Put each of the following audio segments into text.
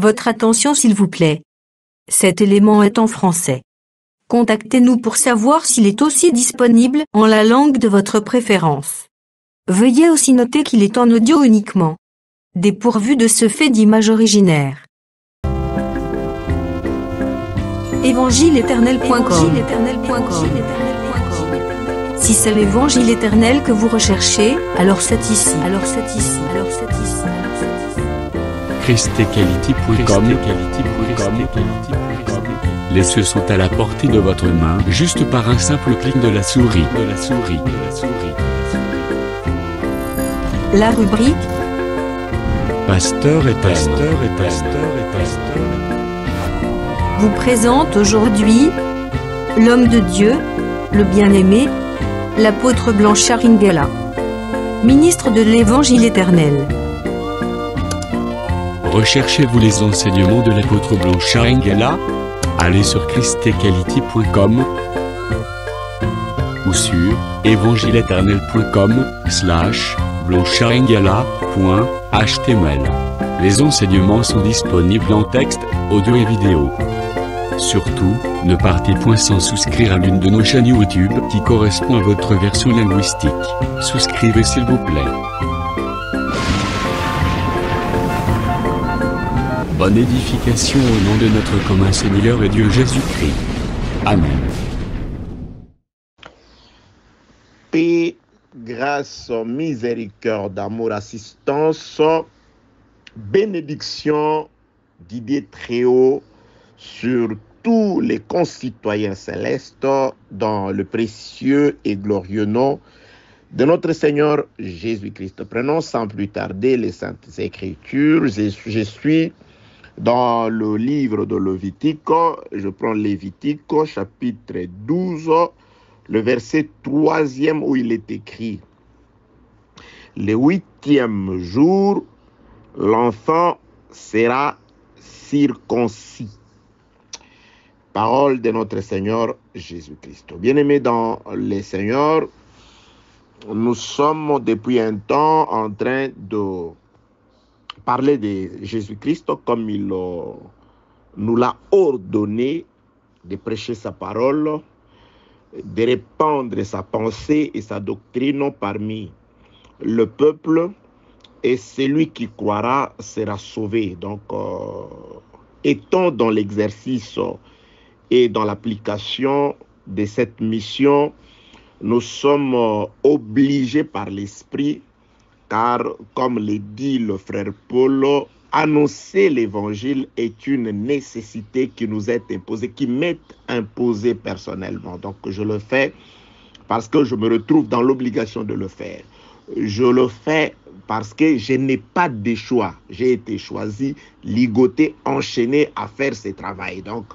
Votre attention s'il vous plaît. Cet élément est en français. Contactez-nous pour savoir s'il est aussi disponible en la langue de votre préférence. Veuillez aussi noter qu'il est en audio uniquement. Dépourvu de ce fait d'image originaire. Évangile-éternel.com. Si c'est l'évangile éternel que vous recherchez, alors c'est ici. ChristEquality.com. Les cieux sont à la portée de votre main, juste par un simple clic de la souris. La rubrique Pasteur éternel. vous présente aujourd'hui l'homme de Dieu, le bien-aimé, l'apôtre Blanchard Ingela, ministre de l'Évangile éternel. Recherchez-vous les enseignements de l'apôtre Blanchard Ingela? Allez sur ChristEquality.com ou sur evangileeternel.com/blancharengala.html. Les enseignements sont disponibles en texte, audio et vidéo. Surtout, ne partez point sans souscrire à l'une de nos chaînes YouTube qui correspond à votre version linguistique. Souscrivez s'il vous plaît. Bonne édification au nom de notre commun Seigneur et Dieu Jésus-Christ. Amen. Paix, grâce, miséricorde, amour, assistance, bénédiction d'idées très haut sur tous les concitoyens célestes dans le précieux et glorieux nom de notre Seigneur Jésus-Christ. Prenons sans plus tarder les Saintes Écritures. Je suis dans le livre de Lévitique. Je prends Lévitique chapitre 12, le verset 3e où il est écrit: le 8e jour, l'enfant sera circoncis. Parole de notre Seigneur Jésus-Christ. Bien-aimés dans le Seigneur, nous sommes depuis un temps en train de parler de Jésus-Christ comme il nous l'a ordonné, de prêcher sa parole, de répandre sa pensée et sa doctrine parmi le peuple, et celui qui croira sera sauvé. Donc, étant dans l'exercice et dans l'application de cette mission, nous sommes obligés par l'Esprit, car comme le dit le frère Paul, annoncer l'évangile est une nécessité qui nous est imposée, qui m'est imposée personnellement. Donc je le fais parce que je me retrouve dans l'obligation de le faire. Je le fais parce que je n'ai pas de choix. J'ai été choisi, ligoté, enchaîné à faire ce travail. Donc,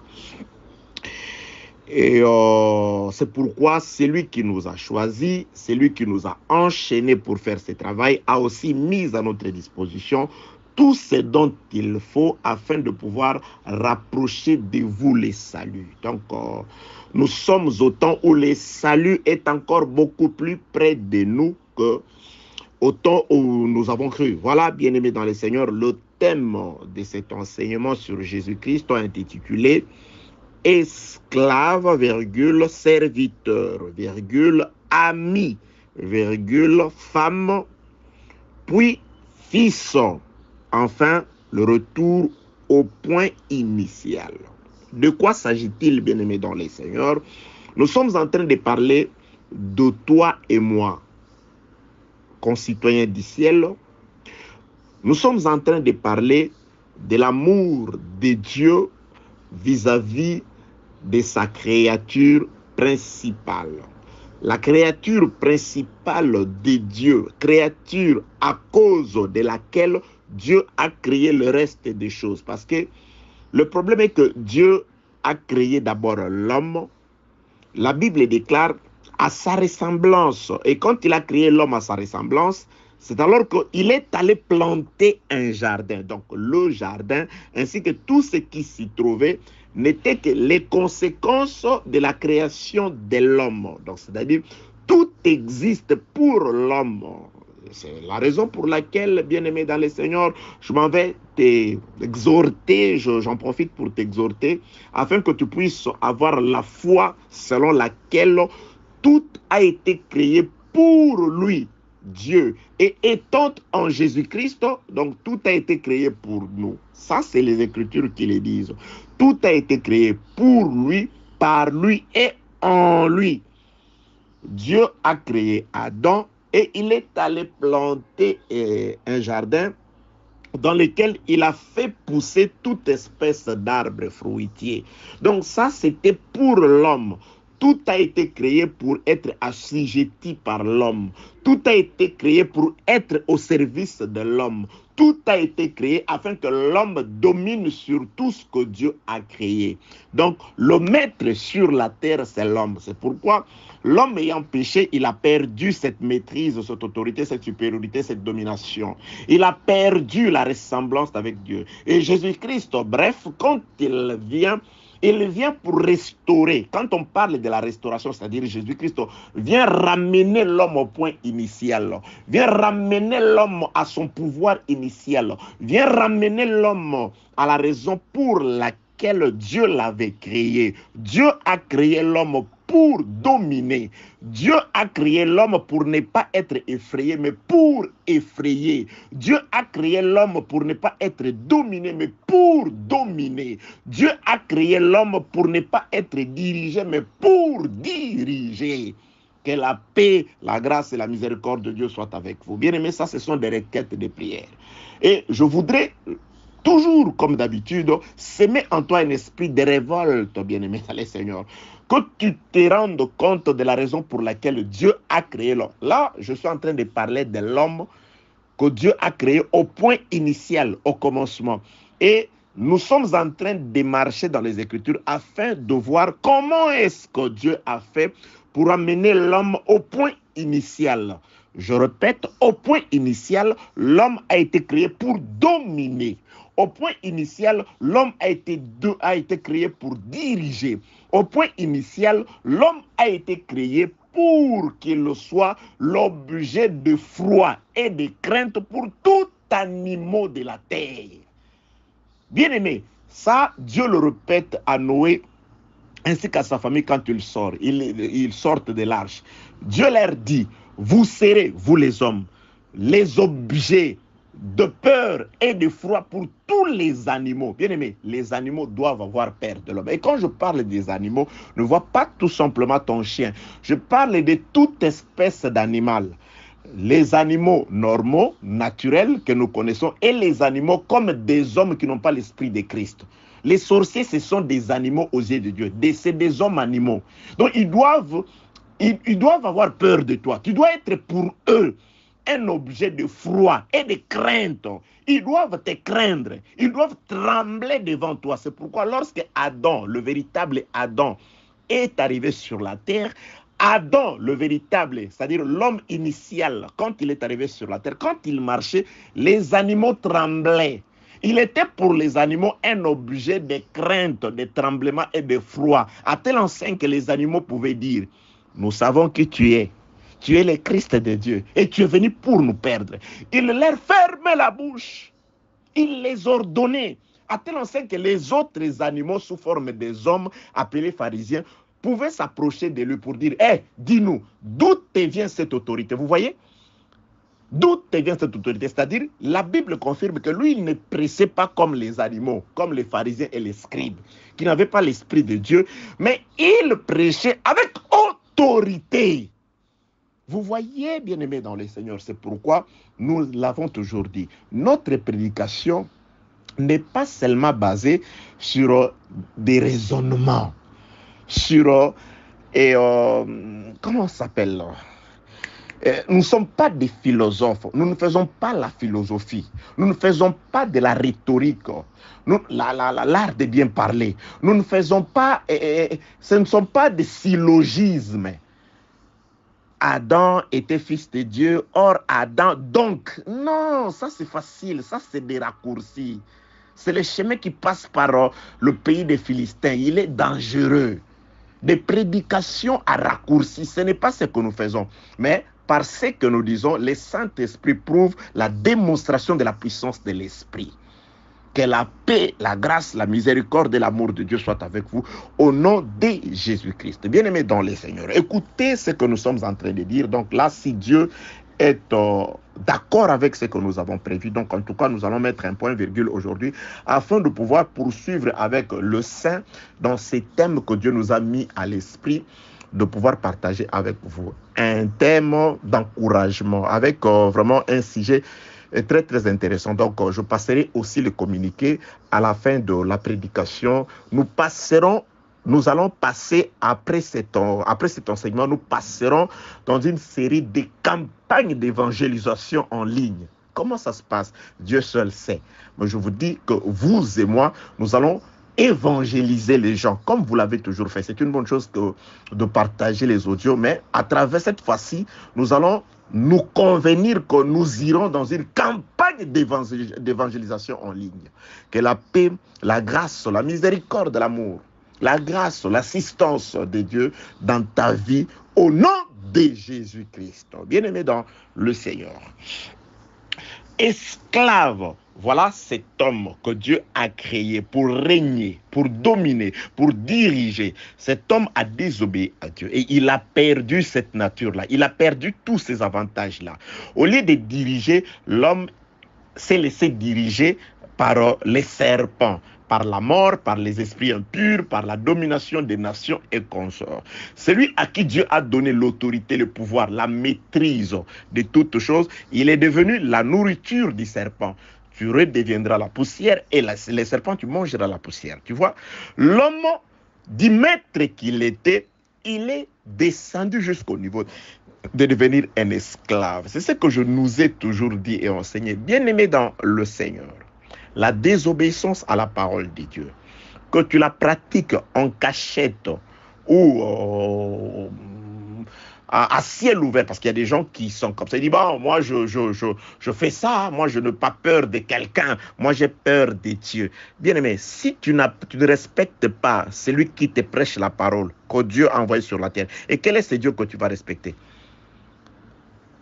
c'est pourquoi celui qui nous a choisis, celui qui nous a enchaînés pour faire ce travail, a aussi mis à notre disposition tout ce dont il faut afin de pouvoir rapprocher de vous les saluts. Donc, nous sommes au temps où le salut est encore beaucoup plus près de nous que au temps où nous avons cru. Voilà, bien-aimés dans le Seigneur, le thème de cet enseignement sur Jésus-Christ intitulé esclave, virgule, serviteur, virgule, ami, virgule, femme, puis fils. Enfin, le retour au point initial. De quoi s'agit-il, bien-aimés dans les Seigneurs? Nous sommes en train de parler de toi et moi, concitoyens du ciel. Nous sommes en train de parler de l'amour de Dieu vis-à-vis de sa créature principale. La créature principale de Dieu, créature à cause de laquelle Dieu a créé le reste des choses. Parce que le problème est que Dieu a créé d'abord l'homme. La Bible déclare à sa ressemblance. Et quand il a créé l'homme à sa ressemblance, c'est alors qu'il est allé planter un jardin. Donc le jardin, ainsi que tout ce qui s'y trouvait, n'était que les conséquences de la création de l'homme. Donc c'est-à-dire, tout existe pour l'homme. C'est la raison pour laquelle, bien-aimé dans le Seigneur, je m'en vais t'exhorter, j'en profite pour t'exhorter, afin que tu puisses avoir la foi selon laquelle tout a été créé pour lui, Dieu. Et étant en Jésus-Christ, donc tout a été créé pour nous. Ça, c'est les Écritures qui le disent. Tout a été créé pour lui, par lui et en lui. Dieu a créé Adam et il est allé planter un jardin dans lequel il a fait pousser toute espèce d'arbres fruitiers. Donc ça, c'était pour l'homme. Tout a été créé pour être assujetti par l'homme. Tout a été créé pour être au service de l'homme. Tout a été créé afin que l'homme domine sur tout ce que Dieu a créé. Donc, le maître sur la terre, c'est l'homme. C'est pourquoi l'homme ayant péché, il a perdu cette maîtrise, cette autorité, cette supériorité, cette domination. Il a perdu la ressemblance avec Dieu. Et Jésus-Christ, bref, quand il vient pour restaurer. Quand on parle de la restauration, c'est-à-dire Jésus-Christ vient ramener l'homme au point initial, vient ramener l'homme à son pouvoir initial, vient ramener l'homme à la raison pour laquelle Dieu l'avait créé. Dieu a créé l'homme pour dominer. Dieu a créé l'homme pour ne pas être effrayé, mais pour effrayer. Dieu a créé l'homme pour ne pas être dominé, mais pour dominer. Dieu a créé l'homme pour ne pas être dirigé, mais pour diriger. Que la paix, la grâce et la miséricorde de Dieu soient avec vous. Bien aimés, ça, ce sont des requêtes de prière. Et je voudrais toujours, comme d'habitude, s'aimer en toi un esprit de révolte, bien-aimé, allez Seigneur. Que tu te rendes compte de la raison pour laquelle Dieu a créé l'homme. Là, je suis en train de parler de l'homme que Dieu a créé au point initial, au commencement. Et nous sommes en train de marcher dans les Écritures afin de voir comment est-ce que Dieu a fait pour amener l'homme au point initial. Je répète, au point initial, l'homme a été créé pour dominer. Au point initial, l'homme a été créé pour diriger. Au point initial, l'homme a été créé pour qu'il soit l'objet de foi et de crainte pour tout animal de la terre. Bien-aimé, ça, Dieu le répète à Noé ainsi qu'à sa famille quand il sort. Ils sortent de l'arche. Dieu leur dit, vous serez, vous les hommes, les objets de peur et de froid pour tous les animaux. Bien aimé, les animaux doivent avoir peur de l'homme. Et quand je parle des animaux, ne vois pas tout simplement ton chien. Je parle de toute espèce d'animal. Les animaux normaux, naturels que nous connaissons, et les animaux comme des hommes qui n'ont pas l'esprit de Christ. Les sorciers, ce sont des animaux aux yeux de Dieu. C'est des hommes animaux. Donc ils doivent avoir peur de toi. Tu dois être pour eux un objet de froid et de crainte. Ils doivent te craindre. Ils doivent trembler devant toi. C'est pourquoi lorsque Adam, le véritable Adam, est arrivé sur la terre, Adam, le véritable, c'est-à-dire l'homme initial, quand il est arrivé sur la terre, quand il marchait, les animaux tremblaient. Il était pour les animaux un objet de crainte, de tremblement et de froid, à tel enseigne que les animaux pouvaient dire, nous savons qui tu es. Tu es le Christ de Dieu et tu es venu pour nous perdre. Il leur fermait la bouche. Il les ordonnait. À tel enseigne que les autres animaux sous forme des hommes appelés pharisiens pouvaient s'approcher de lui pour dire, dis-nous, d'où te vient cette autorité? Vous voyez? D'où te vient cette autorité? C'est-à-dire, la Bible confirme que lui, il ne prêchait pas comme les animaux, comme les pharisiens et les scribes, qui n'avaient pas l'esprit de Dieu, mais il prêchait avec autorité. Vous voyez, bien-aimés dans le Seigneur, c'est pourquoi nous l'avons toujours dit. Notre prédication n'est pas seulement basée sur des raisonnements, sur, comment ça s'appelle? Nous ne sommes pas des philosophes, nous ne faisons pas la philosophie, nous ne faisons pas de la rhétorique, l'art de bien parler, nous ne faisons pas, ce ne sont pas des syllogismes. Adam était fils de Dieu, or Adam donc. Non, ça c'est facile, ça c'est des raccourcis. C'est le chemin qui passe par le pays des Philistins, il est dangereux. Des prédications à raccourcis, ce n'est pas ce que nous faisons. Mais par ce que nous disons, le Saint-Esprit prouve la démonstration de la puissance de l'Esprit. Que la paix, la grâce, la miséricorde et l'amour de Dieu soient avec vous au nom de Jésus-Christ. Bien-aimés dans le Seigneur, écoutez ce que nous sommes en train de dire. Donc là, si Dieu est d'accord avec ce que nous avons prévu, donc en tout cas, nous allons mettre un point virgule aujourd'hui afin de pouvoir poursuivre avec le Saint dans ces thèmes que Dieu nous a mis à l'esprit, de pouvoir partager avec vous un thème d'encouragement, avec vraiment un sujet très très intéressant. Donc je passerai aussi le communiqué à la fin de la prédication. Nous allons passer après cet enseignement, nous passerons dans une série de campagnes d'évangélisation en ligne. Comment ça se passe? Dieu seul sait. Mais je vous dis que vous et moi, nous allons évangéliser les gens, comme vous l'avez toujours fait. C'est une bonne chose de partager les audios, mais à travers cette fois-ci, nous allons nous convenir que nous irons dans une campagne d'évangélisation en ligne. Que la paix, la grâce, la miséricorde, l'amour, la grâce, l'assistance de Dieu dans ta vie, au nom de Jésus-Christ. Bien-aimé dans le Seigneur. Esclave, voilà cet homme que Dieu a créé pour régner, pour dominer, pour diriger. Cet homme a désobéi à Dieu et il a perdu cette nature-là. Il a perdu tous ces avantages-là. Au lieu de diriger, l'homme s'est laissé diriger par les serpents, par la mort, par les esprits impurs, par la domination des nations et consorts. Celui à qui Dieu a donné l'autorité, le pouvoir, la maîtrise de toutes choses, il est devenu la nourriture du serpent. Tu redeviendras la poussière et les serpents, tu mangeras la poussière. Tu vois, l'homme du maître qu'il était, il est descendu jusqu'au niveau de devenir un esclave. C'est ce que je nous ai toujours dit et enseigné. Bien-aimé dans le Seigneur, la désobéissance à la parole de Dieu, que tu la pratiques en cachette ou à ciel ouvert, parce qu'il y a des gens qui sont comme ça, ils disent, bon, moi je fais ça, moi je n'ai pas peur de quelqu'un, moi j'ai peur de Dieu. Bien-aimé, si tu ne respectes pas celui qui te prêche la parole, que Dieu a envoyé sur la terre, et quel est ce Dieu que tu vas respecter?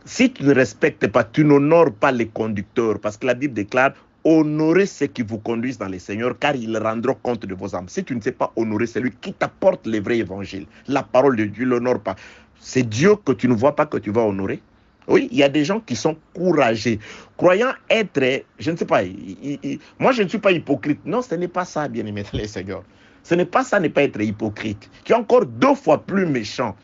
Si tu ne respectes pas, tu n'honores pas les conducteurs, parce que la Bible déclare, honorez ceux qui vous conduisent dans le Seigneur, car ils rendront compte de vos âmes. Si tu ne sais pas honorer celui qui t'apporte le vrai évangile, la parole de Dieu, l'honore pas. C'est Dieu que tu ne vois pas que tu vas honorer. Oui, il y a des gens qui sont courageux, croyant être, je ne sais pas, moi je ne suis pas hypocrite. Non, ce n'est pas ça, bien-aimé dans le Seigneur. Ce n'est pas ça, ne pas être hypocrite. Tu es encore 2 fois plus méchant.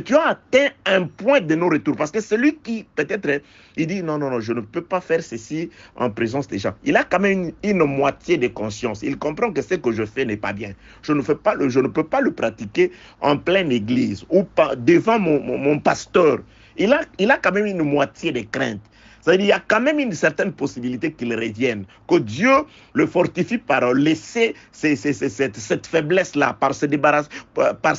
Tu as atteint un point de non-retour. Parce que celui qui, peut-être, il dit, non, je ne peux pas faire ceci en présence des gens. Il a quand même une moitié de conscience. Il comprend que ce que je fais n'est pas bien. Je ne peux pas le pratiquer en pleine église ou devant mon pasteur. Il a quand même une moitié de crainte. C'est-à-dire qu'il y a quand même une certaine possibilité qu'il revienne, que Dieu le fortifie par laisser cette faiblesse-là, par se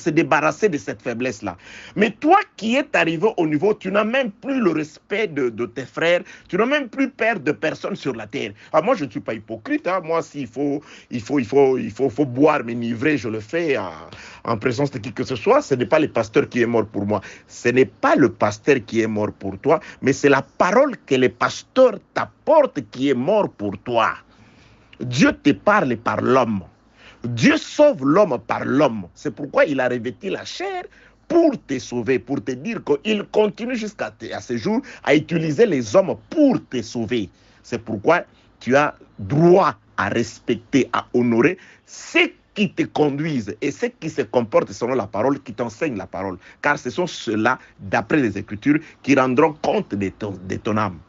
débarrasser de cette faiblesse-là. Mais toi qui es arrivé au niveau, tu n'as même plus le respect de tes frères, tu n'as même plus peur de personne sur la terre. Ah, moi, je ne suis pas hypocrite. Hein. Moi, s'il faut boire, m'enivrer, je le fais en présence de qui que ce soit. Ce n'est pas le pasteur qui est mort pour moi. Ce n'est pas le pasteur qui est mort pour toi, mais c'est la parole que le pasteur t'apporte qui est mort pour toi. Dieu te parle par l'homme. Dieu sauve l'homme par l'homme. C'est pourquoi il a revêtu la chair pour te sauver, pour te dire qu'il continue jusqu'à ce jour à utiliser les hommes pour te sauver. C'est pourquoi tu as droit à respecter, à honorer ceux qui te conduisent et ceux qui se comportent selon la parole, qui t'enseignent la parole. Car ce sont ceux-là, d'après les Écritures, qui rendront compte de ton âme.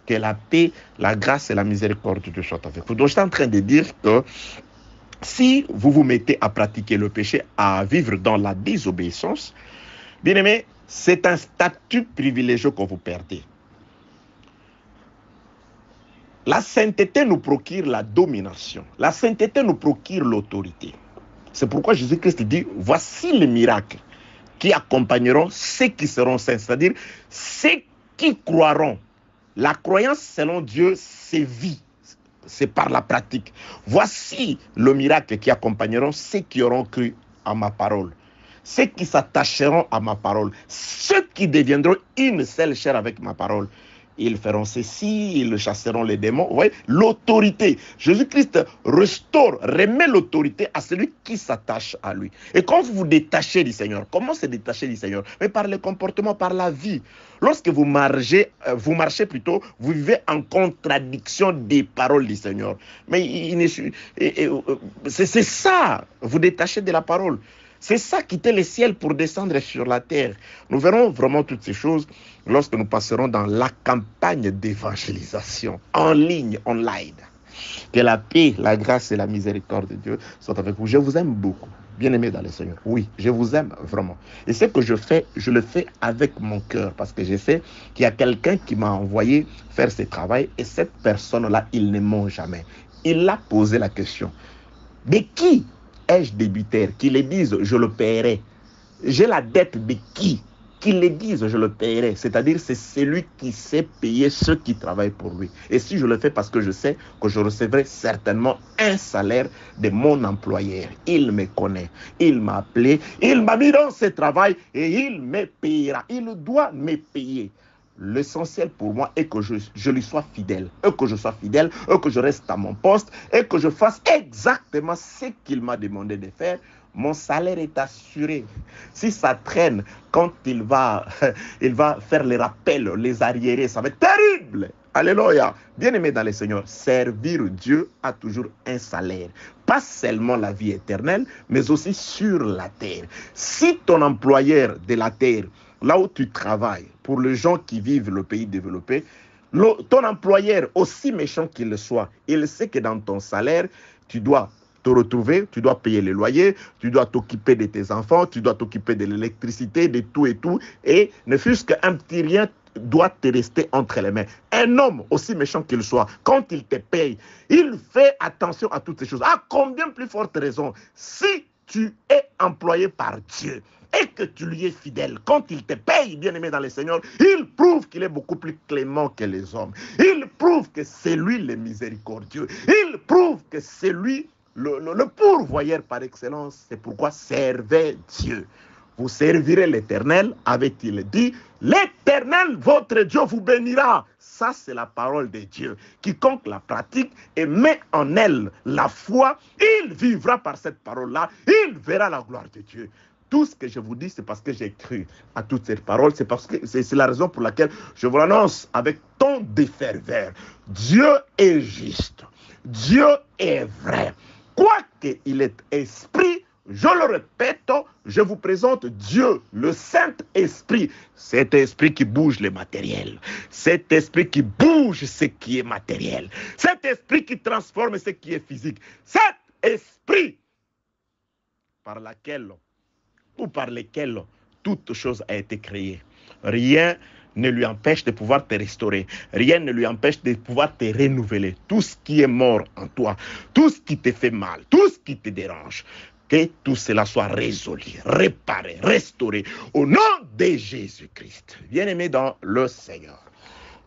Que la paix, la grâce et la miséricorde de Dieu soient avec vous. Donc, je suis en train de dire que si vous vous mettez à pratiquer le péché, à vivre dans la désobéissance, bien aimé, c'est un statut privilégieux que vous perdez. La sainteté nous procure la domination. La sainteté nous procure l'autorité. C'est pourquoi Jésus-Christ dit, voici les miracles qui accompagneront ceux qui seront saints, c'est-à-dire ceux qui croiront. La croyance selon Dieu, c'est vie. C'est par la pratique. Voici le miracle qui accompagneront ceux qui auront cru à ma parole. ceux qui s'attacheront à ma parole, ceux qui deviendront une seule chair avec ma parole. Ils feront ceci, ils chasseront les démons. Vous voyez, l'autorité. Jésus-Christ restaure, remet l'autorité à celui qui s'attache à lui. Et quand vous vous détachez du Seigneur, comment se détacher du Seigneur? Mais par le comportement, par la vie. Lorsque vous marchez plutôt, vous vivez en contradiction des paroles du Seigneur. Mais c'est ça, vous détachez de la parole. C'est ça, quitter le ciel pour descendre sur la terre. Nous verrons vraiment toutes ces choses lorsque nous passerons dans la campagne d'évangélisation en ligne, online. Que la paix, la grâce et la miséricorde de Dieu soient avec vous. Je vous aime beaucoup, bien-aimés dans le Seigneur. Oui, je vous aime vraiment. Et ce que je fais, je le fais avec mon cœur parce que je sais qu'il y a quelqu'un qui m'a envoyé faire ce travail et cette personne-là, il ne ment jamais. Il a posé la question. De qui ai-je débiteur? Qu'ils le disent, je le paierai. J'ai la dette de qui? Qu'ils le disent, je le paierai. C'est-à-dire, c'est celui qui sait payer ceux qui travaillent pour lui. Et si je le fais parce que je sais que je recevrai certainement un salaire de mon employeur. Il me connaît. Il m'a appelé. Il m'a mis dans ce travail et il me payera. Il doit me payer. L'essentiel pour moi est que je lui sois fidèle, et que je sois fidèle, et que je reste à mon poste, et que je fasse exactement ce qu'il m'a demandé de faire. Mon salaire est assuré. Si ça traîne, quand il va faire les rappels, les arriérés, ça va être terrible. Alléluia. Bien-aimé dans le Seigneur, servir Dieu a toujours un salaire. Pas seulement la vie éternelle, mais aussi sur la terre. Si ton employeur de la terre, là où tu travailles, pour les gens qui vivent le pays développé, ton employeur, aussi méchant qu'il soit, il sait que dans ton salaire, tu dois te retrouver, tu dois payer le loyer, tu dois t'occuper de tes enfants, tu dois t'occuper de l'électricité, de tout, et ne fût-ce qu'un petit rien doit te rester entre les mains. Un homme, aussi méchant qu'il soit, quand il te paye, il fait attention à toutes ces choses. À combien plus forte raison, si tu es employé par Dieu et que tu lui es fidèle, quand il te paye, bien-aimé dans le Seigneur, il prouve qu'il est beaucoup plus clément que les hommes. Il prouve que c'est lui le miséricordieux. Il prouve que c'est lui le pourvoyeur par excellence. C'est pourquoi servez Dieu. Vous servirez l'Éternel, avait-il dit. L'Éternel, votre Dieu, vous bénira. Ça, c'est la parole de Dieu. Quiconque la pratique et met en elle la foi, il vivra par cette parole-là. Il verra la gloire de Dieu. Tout ce que je vous dis, c'est parce que j'ai cru à toutes ces paroles. C'est parce que c'est la raison pour laquelle je vous l'annonce avec tant de ferveur. Dieu est juste. Dieu est vrai. Quoiqu'il est esprit, je le répète, je vous présente Dieu, le Saint-Esprit. Cet esprit qui bouge le matériel. Cet esprit qui bouge ce qui est matériel. Cet esprit qui transforme ce qui est physique. Cet esprit par lequel toute chose a été créée. Rien ne lui empêche de pouvoir te restaurer. Rien ne lui empêche de pouvoir te renouveler. Tout ce qui est mort en toi, tout ce qui te fait mal, tout ce qui te dérange, que tout cela soit résolu, réparé, restauré au nom de Jésus-Christ. Bien-aimés dans le Seigneur,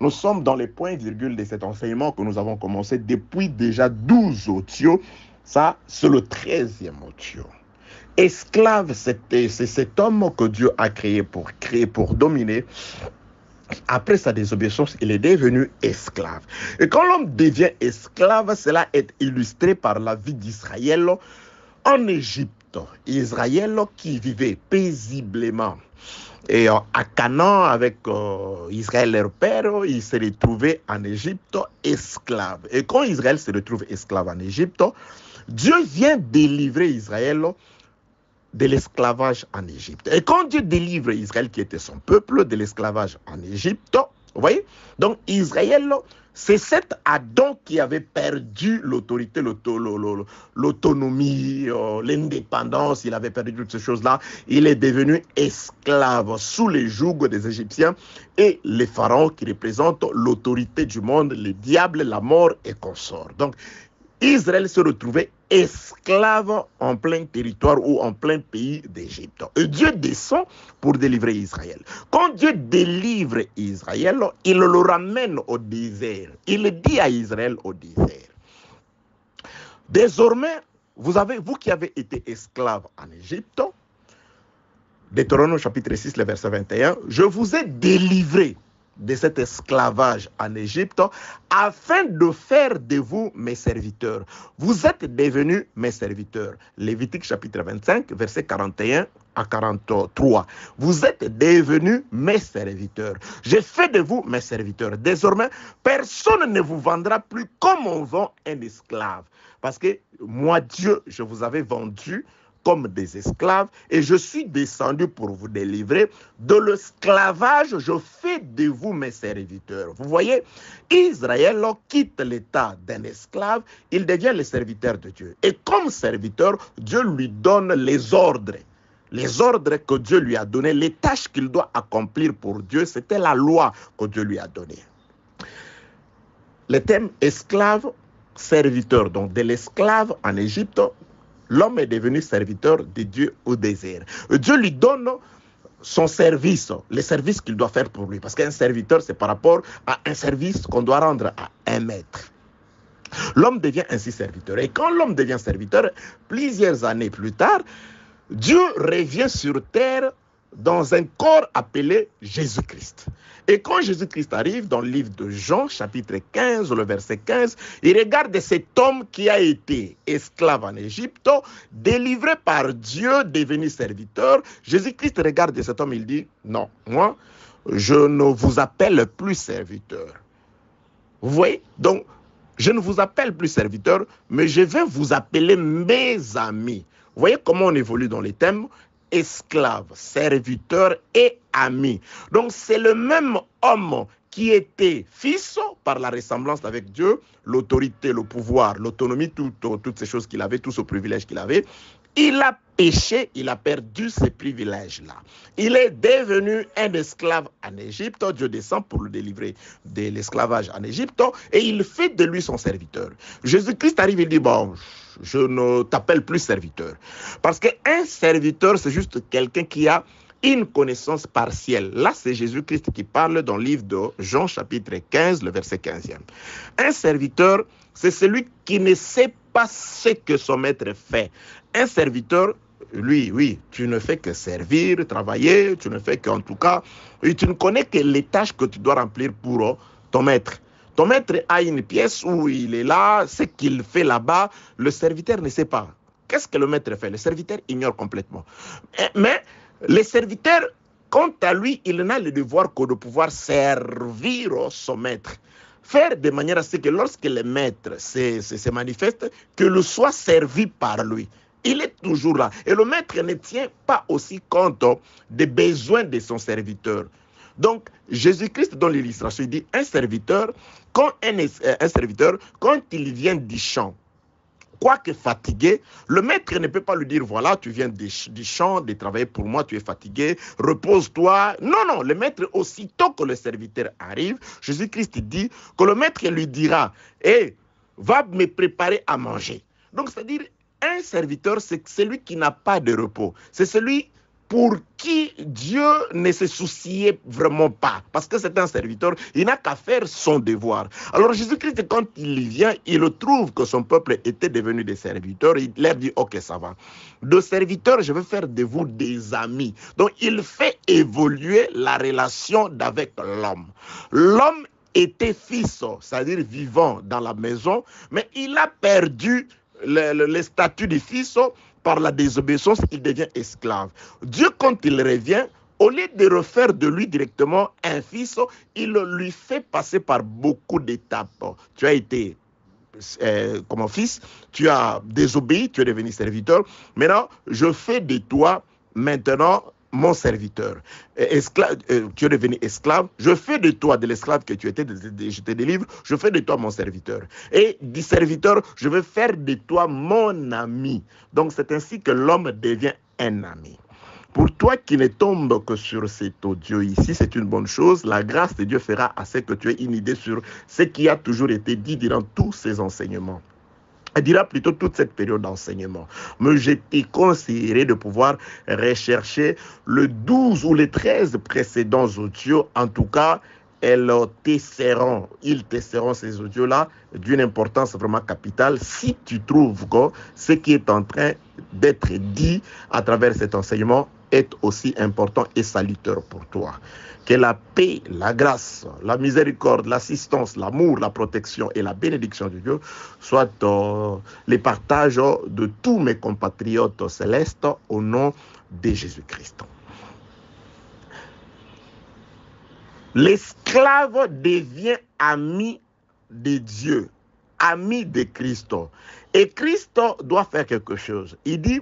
nous sommes dans les points virgules de cet enseignement que nous avons commencé depuis déjà 12 audios. Ça, c'est le 13e audio. Esclave, c'est cet homme que Dieu a créé, pour dominer. Après sa désobéissance, il est devenu esclave. Et quand l'homme devient esclave, cela est illustré par la vie d'Israël en Égypte. Israël qui vivait paisiblement et à Canaan avec Israël leur père, il s'est retrouvé en Égypte esclave. Et quand Israël se retrouve esclave en Égypte, Dieu vient délivrer Israël de l'esclavage en Égypte. Et quand Dieu délivre Israël, qui était son peuple, de l'esclavage en Égypte, vous voyez, donc Israël, c'est cet Adam qui avait perdu l'autorité, l'autonomie, l'indépendance, il avait perdu toutes ces choses-là. Il est devenu esclave sous les jougs des Égyptiens et les pharaons qui représentent l'autorité du monde, le diable, la mort et consorts. Donc, Israël se retrouvait esclave en plein territoire ou en plein pays d'Égypte. Et Dieu descend pour délivrer Israël. Quand Dieu délivre Israël, il le ramène au désert. Il dit à Israël au désert: désormais, vous qui avez été esclaves en Égypte, Deutéronome chapitre 6, le verset 21, « Je vous ai délivré de cet esclavage en Égypte, afin de faire de vous mes serviteurs. Vous êtes devenus mes serviteurs. » Lévitique chapitre 25, verset 41 à 43. « Vous êtes devenus mes serviteurs. J'ai fait de vous mes serviteurs. Désormais, personne ne vous vendra plus comme on vend un esclave. Parce que moi, Dieu, je vous avais vendu comme des esclaves, et je suis descendu pour vous délivrer de l'esclavage, je fais de vous mes serviteurs. » Vous voyez, Israël quitte l'état d'un esclave, il devient le serviteur de Dieu. Et comme serviteur, Dieu lui donne les ordres que Dieu lui a donnés, les tâches qu'il doit accomplir pour Dieu, c'était la loi que Dieu lui a donnée. Le thème esclave, serviteur, donc de l'esclave en Égypte, l'homme est devenu serviteur de Dieu au désert. Dieu lui donne son service, les services qu'il doit faire pour lui. Parce qu'un serviteur, c'est par rapport à un service qu'on doit rendre à un maître. L'homme devient ainsi serviteur. Et quand l'homme devient serviteur, plusieurs années plus tard, Dieu revient sur terre dans un corps appelé Jésus-Christ. Et quand Jésus-Christ arrive dans le livre de Jean, chapitre 15, le verset 15, il regarde cet homme qui a été esclave en Égypte, délivré par Dieu, devenu serviteur. Jésus-Christ regarde cet homme, il dit, non, moi, je ne vous appelle plus serviteur. Vous voyez? Donc, je ne vous appelle plus serviteur, mais je vais vous appeler mes amis. Vous voyez comment on évolue dans les thèmes? Esclave, serviteur et ami. Donc c'est le même homme qui était fils par la ressemblance avec Dieu, l'autorité, le pouvoir, l'autonomie, toutes ces choses qu'il avait, tout ce privilège qu'il avait. Il a péché, il a perdu ces privilèges-là. Il est devenu un esclave en Égypte. Dieu descend pour le délivrer de l'esclavage en Égypte et il fait de lui son serviteur. Jésus-Christ arrive et dit, bon, je ne t'appelle plus serviteur. Parce qu'un serviteur, c'est juste quelqu'un qui a une connaissance partielle. Là, c'est Jésus-Christ qui parle dans le livre de Jean, chapitre 15, le verset 15e. Un serviteur, c'est celui qui ne sait pas ce que son maître fait. Un serviteur, lui, oui, tu ne fais que servir, travailler, tu ne fais qu'en tout cas, tu ne connais que les tâches que tu dois remplir pour ton maître. Ton maître a une pièce où il est là, ce qu'il fait là-bas, le serviteur ne sait pas. Qu'est-ce que le maître fait? Le serviteur ignore complètement. Mais le serviteur, quant à lui, il n'a le devoir que de pouvoir servir son maître. Faire de manière à ce que lorsque le maître se manifeste, que le soit servi par lui. Il est toujours là. Et le maître ne tient pas aussi compte des besoins de son serviteur. Donc, Jésus-Christ, dans l'illustration, il dit, un serviteur, quand il vient du champ, quoique fatigué, le maître ne peut pas lui dire, voilà, tu viens du champ, de travailler pour moi, tu es fatigué, repose-toi. Non, le maître, aussitôt que le serviteur arrive, Jésus-Christ dit que le maître lui dira, va me préparer à manger. Donc, c'est-à-dire, un serviteur, c'est celui qui n'a pas de repos. C'est celui pour qui Dieu ne se souciait vraiment pas. Parce que c'est un serviteur, il n'a qu'à faire son devoir. Alors Jésus-Christ, quand il vient, il trouve que son peuple était devenu des serviteurs. Il leur dit, ok, ça va. De serviteurs, je vais faire de vous des amis. Donc il fait évoluer la relation avec l'homme. L'homme était fils, c'est-à-dire vivant dans la maison, mais il a perdu le statut de fils. Par la désobéissance, il devient esclave. Dieu, quand il revient, au lieu de refaire de lui directement un fils, il lui fait passer par beaucoup d'étapes. Tu as été comme fils, tu as désobéi, tu es devenu serviteur. Maintenant, je fais de toi maintenant mon serviteur. Tu es devenu esclave. Je fais de toi, de l'esclave que tu étais, je te délivre, je fais de toi mon serviteur. Et du serviteur, je vais faire de toi mon ami. Donc c'est ainsi que l'homme devient un ami. Pour toi qui ne tombe que sur cet audio ici, c'est une bonne chose. La grâce de Dieu fera à ce que tu aies une idée sur ce qui a toujours été dit durant tous ces enseignements. Elle dira plutôt toute cette période d'enseignement. Mais je te conseillerais de pouvoir rechercher le 12 ou les 13 précédents audios, en tout cas, ils tesseront ces audios-là d'une importance vraiment capitale si tu trouves que ce qui est en train d'être dit à travers cet enseignement est aussi important et salutaire pour toi. Que la paix, la grâce, la miséricorde, l'assistance, l'amour, la protection et la bénédiction de Dieu soient les partages de tous mes compatriotes célestes au nom de Jésus-Christ. L'esclave devient ami de Dieu, ami de Christ. Et Christ doit faire quelque chose. Il dit,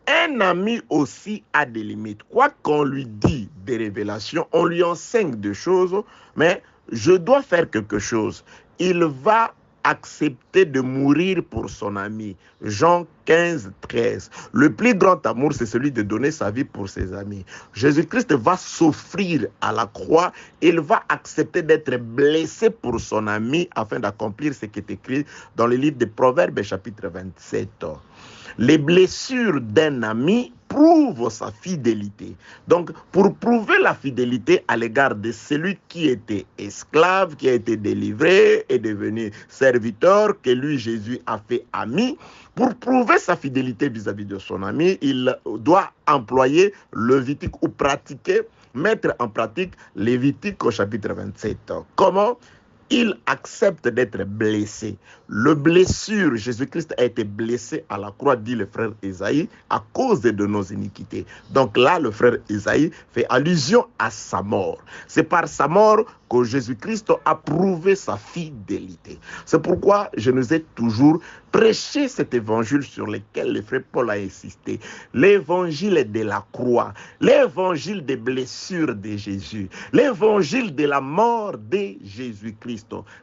un ami aussi a des limites. Quoi qu'on lui dit des révélations, on lui enseigne des choses, mais je dois faire quelque chose. Il va accepter de mourir pour son ami. Jean 15, 13. Le plus grand amour, c'est celui de donner sa vie pour ses amis. Jésus-Christ va s'offrir à la croix. Il va accepter d'être blessé pour son ami afin d'accomplir ce qui est écrit dans le livre des Proverbes, chapitre 27. Les blessures d'un ami prouvent sa fidélité. Donc, pour prouver la fidélité à l'égard de celui qui était esclave, qui a été délivré et devenu serviteur, que lui, Jésus, a fait ami, pour prouver sa fidélité vis-à-vis de son ami, il doit employer le Lévitique ou mettre en pratique Lévitique au chapitre 27. Comment ? Il accepte d'être blessé. Le blessure, Jésus-Christ a été blessé à la croix, dit le frère Isaïe, à cause de nos iniquités. Donc là, le frère Isaïe fait allusion à sa mort. C'est par sa mort que Jésus-Christ a prouvé sa fidélité. C'est pourquoi je nous ai toujours prêché cet évangile sur lequel le frère Paul a insisté. L'évangile de la croix, l'évangile des blessures de Jésus, l'évangile de la mort de Jésus-Christ.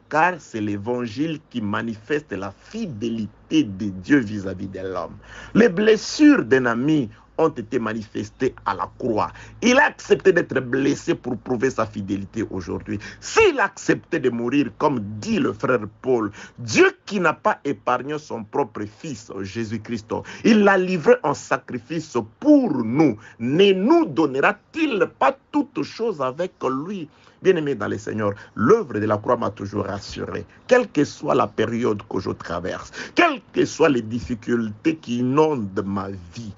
Car c'est l'évangile qui manifeste la fidélité de Dieu vis-à-vis de l'homme. Les blessures d'un ami ont été manifestées à la croix. Il a accepté d'être blessé pour prouver sa fidélité aujourd'hui. S'il acceptait de mourir, comme dit le frère Paul, Dieu qui n'a pas épargné son propre fils, Jésus-Christ, il l'a livré en sacrifice pour nous. Ne nous donnera-t-il pas toutes choses avec lui? Bien-aimé dans le Seigneur, l'œuvre de la croix m'a toujours rassuré. Quelle que soit la période que je traverse, quelles que soient les difficultés qui inondent ma vie,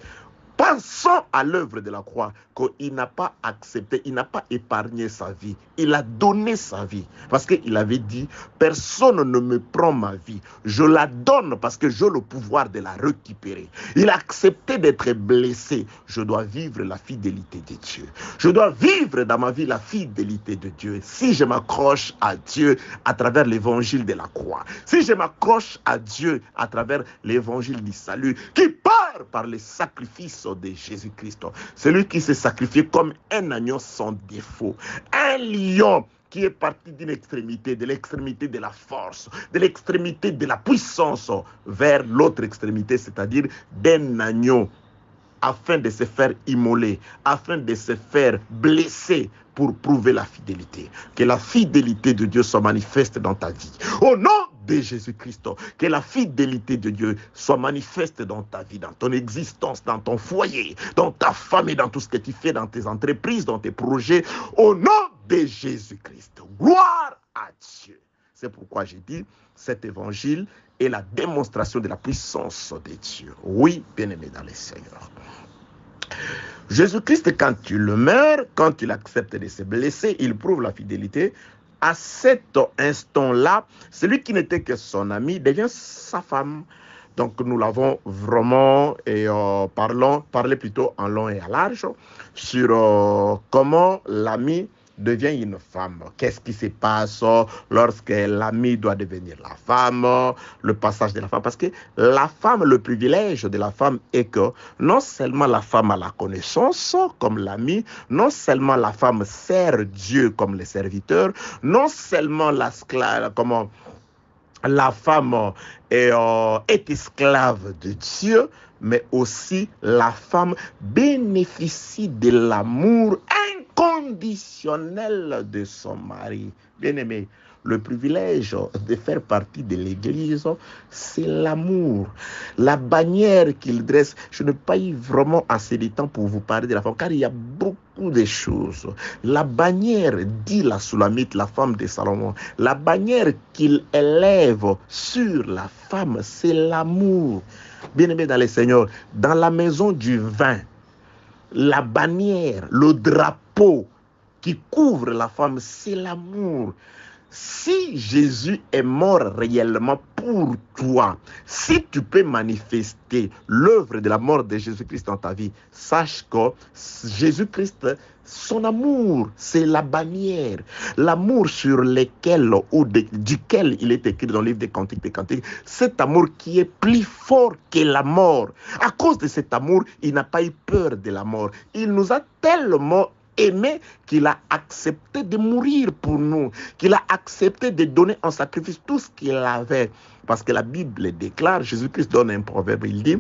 pensons à l'œuvre de la croix, qu'il n'a pas accepté, il n'a pas épargné sa vie. Il a donné sa vie. Parce qu'il avait dit, personne ne me prend ma vie. Je la donne parce que j'ai le pouvoir de la récupérer. Il a accepté d'être blessé. Je dois vivre la fidélité de Dieu. Je dois vivre dans ma vie la fidélité de Dieu. Si je m'accroche à Dieu à travers l'évangile de la croix, si je m'accroche à Dieu à travers l'évangile du salut, qui part par les sacrifices de Jésus-Christ, celui qui s'est sacrifié comme un agneau sans défaut, un lion qui est parti d'une extrémité, de l'extrémité de la force, de l'extrémité de la puissance vers l'autre extrémité, c'est-à-dire d'un agneau, afin de se faire immoler, afin de se faire blesser pour prouver la fidélité. Que la fidélité de Dieu soit manifeste dans ta vie. Au nom de Jésus-Christ, que la fidélité de Dieu soit manifeste dans ta vie, dans ton existence, dans ton foyer, dans ta famille, dans tout ce que tu fais, dans tes entreprises, dans tes projets. Au nom de Jésus-Christ. Gloire à Dieu. C'est pourquoi j'ai dit, cet évangile est la démonstration de la puissance de Dieu. Oui, bien-aimé dans le Seigneur. Jésus-Christ, quand tu le meurs, quand il accepte de se blesser, il prouve la fidélité. À cet instant-là, celui qui n'était que son ami devient sa femme. Donc nous l'avons vraiment parlé plutôt en long et en large sur comment l'ami devient une femme. Qu'est-ce qui se passe lorsque l'ami doit devenir la femme, le passage de la femme. Parce que la femme, le privilège de la femme est que non seulement la femme a la connaissance comme l'ami, non seulement la femme sert Dieu comme le serviteur, non seulement la femme est esclave de Dieu, mais aussi la femme bénéficie de l'amour inconditionnel de son mari. Bien-aimé, le privilège de faire partie de l'Église, c'est l'amour. La bannière qu'il dresse, je n'ai pas eu vraiment assez de temps pour vous parler de la femme, car il y a beaucoup de choses. La bannière, dit la Soulamite, la femme de Salomon, la bannière qu'il élève sur la femme, c'est l'amour. Bien-aimés dans le Seigneur, dans la maison du vin, la bannière, le drapeau qui couvre la femme, c'est l'amour. Si Jésus est mort réellement pour toi, si tu peux manifester l'œuvre de la mort de Jésus-Christ dans ta vie, sache que Jésus-Christ, son amour, c'est la bannière. L'amour sur lequel ou duquel il est écrit dans le livre des Cantiques, cet amour qui est plus fort que la mort. À cause de cet amour, il n'a pas eu peur de la mort. Il nous a tellement aimé qu'il a accepté de mourir pour nous, qu'il a accepté de donner en sacrifice tout ce qu'il avait. Parce que la Bible déclare, Jésus-Christ donne un proverbe, il dit,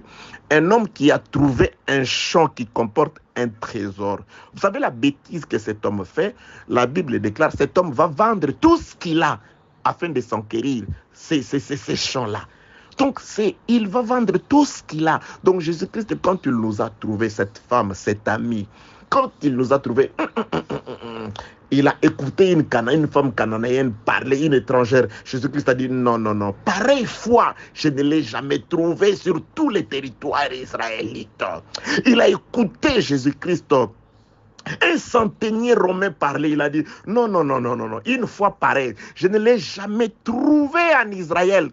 un homme qui a trouvé un champ qui comporte un trésor. Vous savez la bêtise que cet homme fait? La Bible déclare, cet homme va vendre tout ce qu'il a afin de s'enquérir ces champs-là. Donc, il va vendre tout ce qu'il a. Donc, Jésus-Christ, quand il nous a trouvé cette femme, cet ami, quand il nous a trouvé, il a écouté une femme cananéenne parler, une étrangère. Jésus-Christ a dit non, non, non. Pareille foi, je ne l'ai jamais trouvé sur tous les territoires israélites. Il a écouté Jésus-Christ. Un centenier romain parlait, il a dit non, non, non, non, non, non. Une fois pareil, je ne l'ai jamais trouvé en Israël.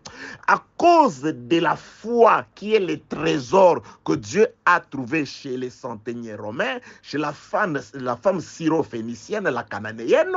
À cause de la foi qui est le trésor que Dieu a trouvé chez les centeniers romains, chez la femme syro-phénicienne, la cananéenne,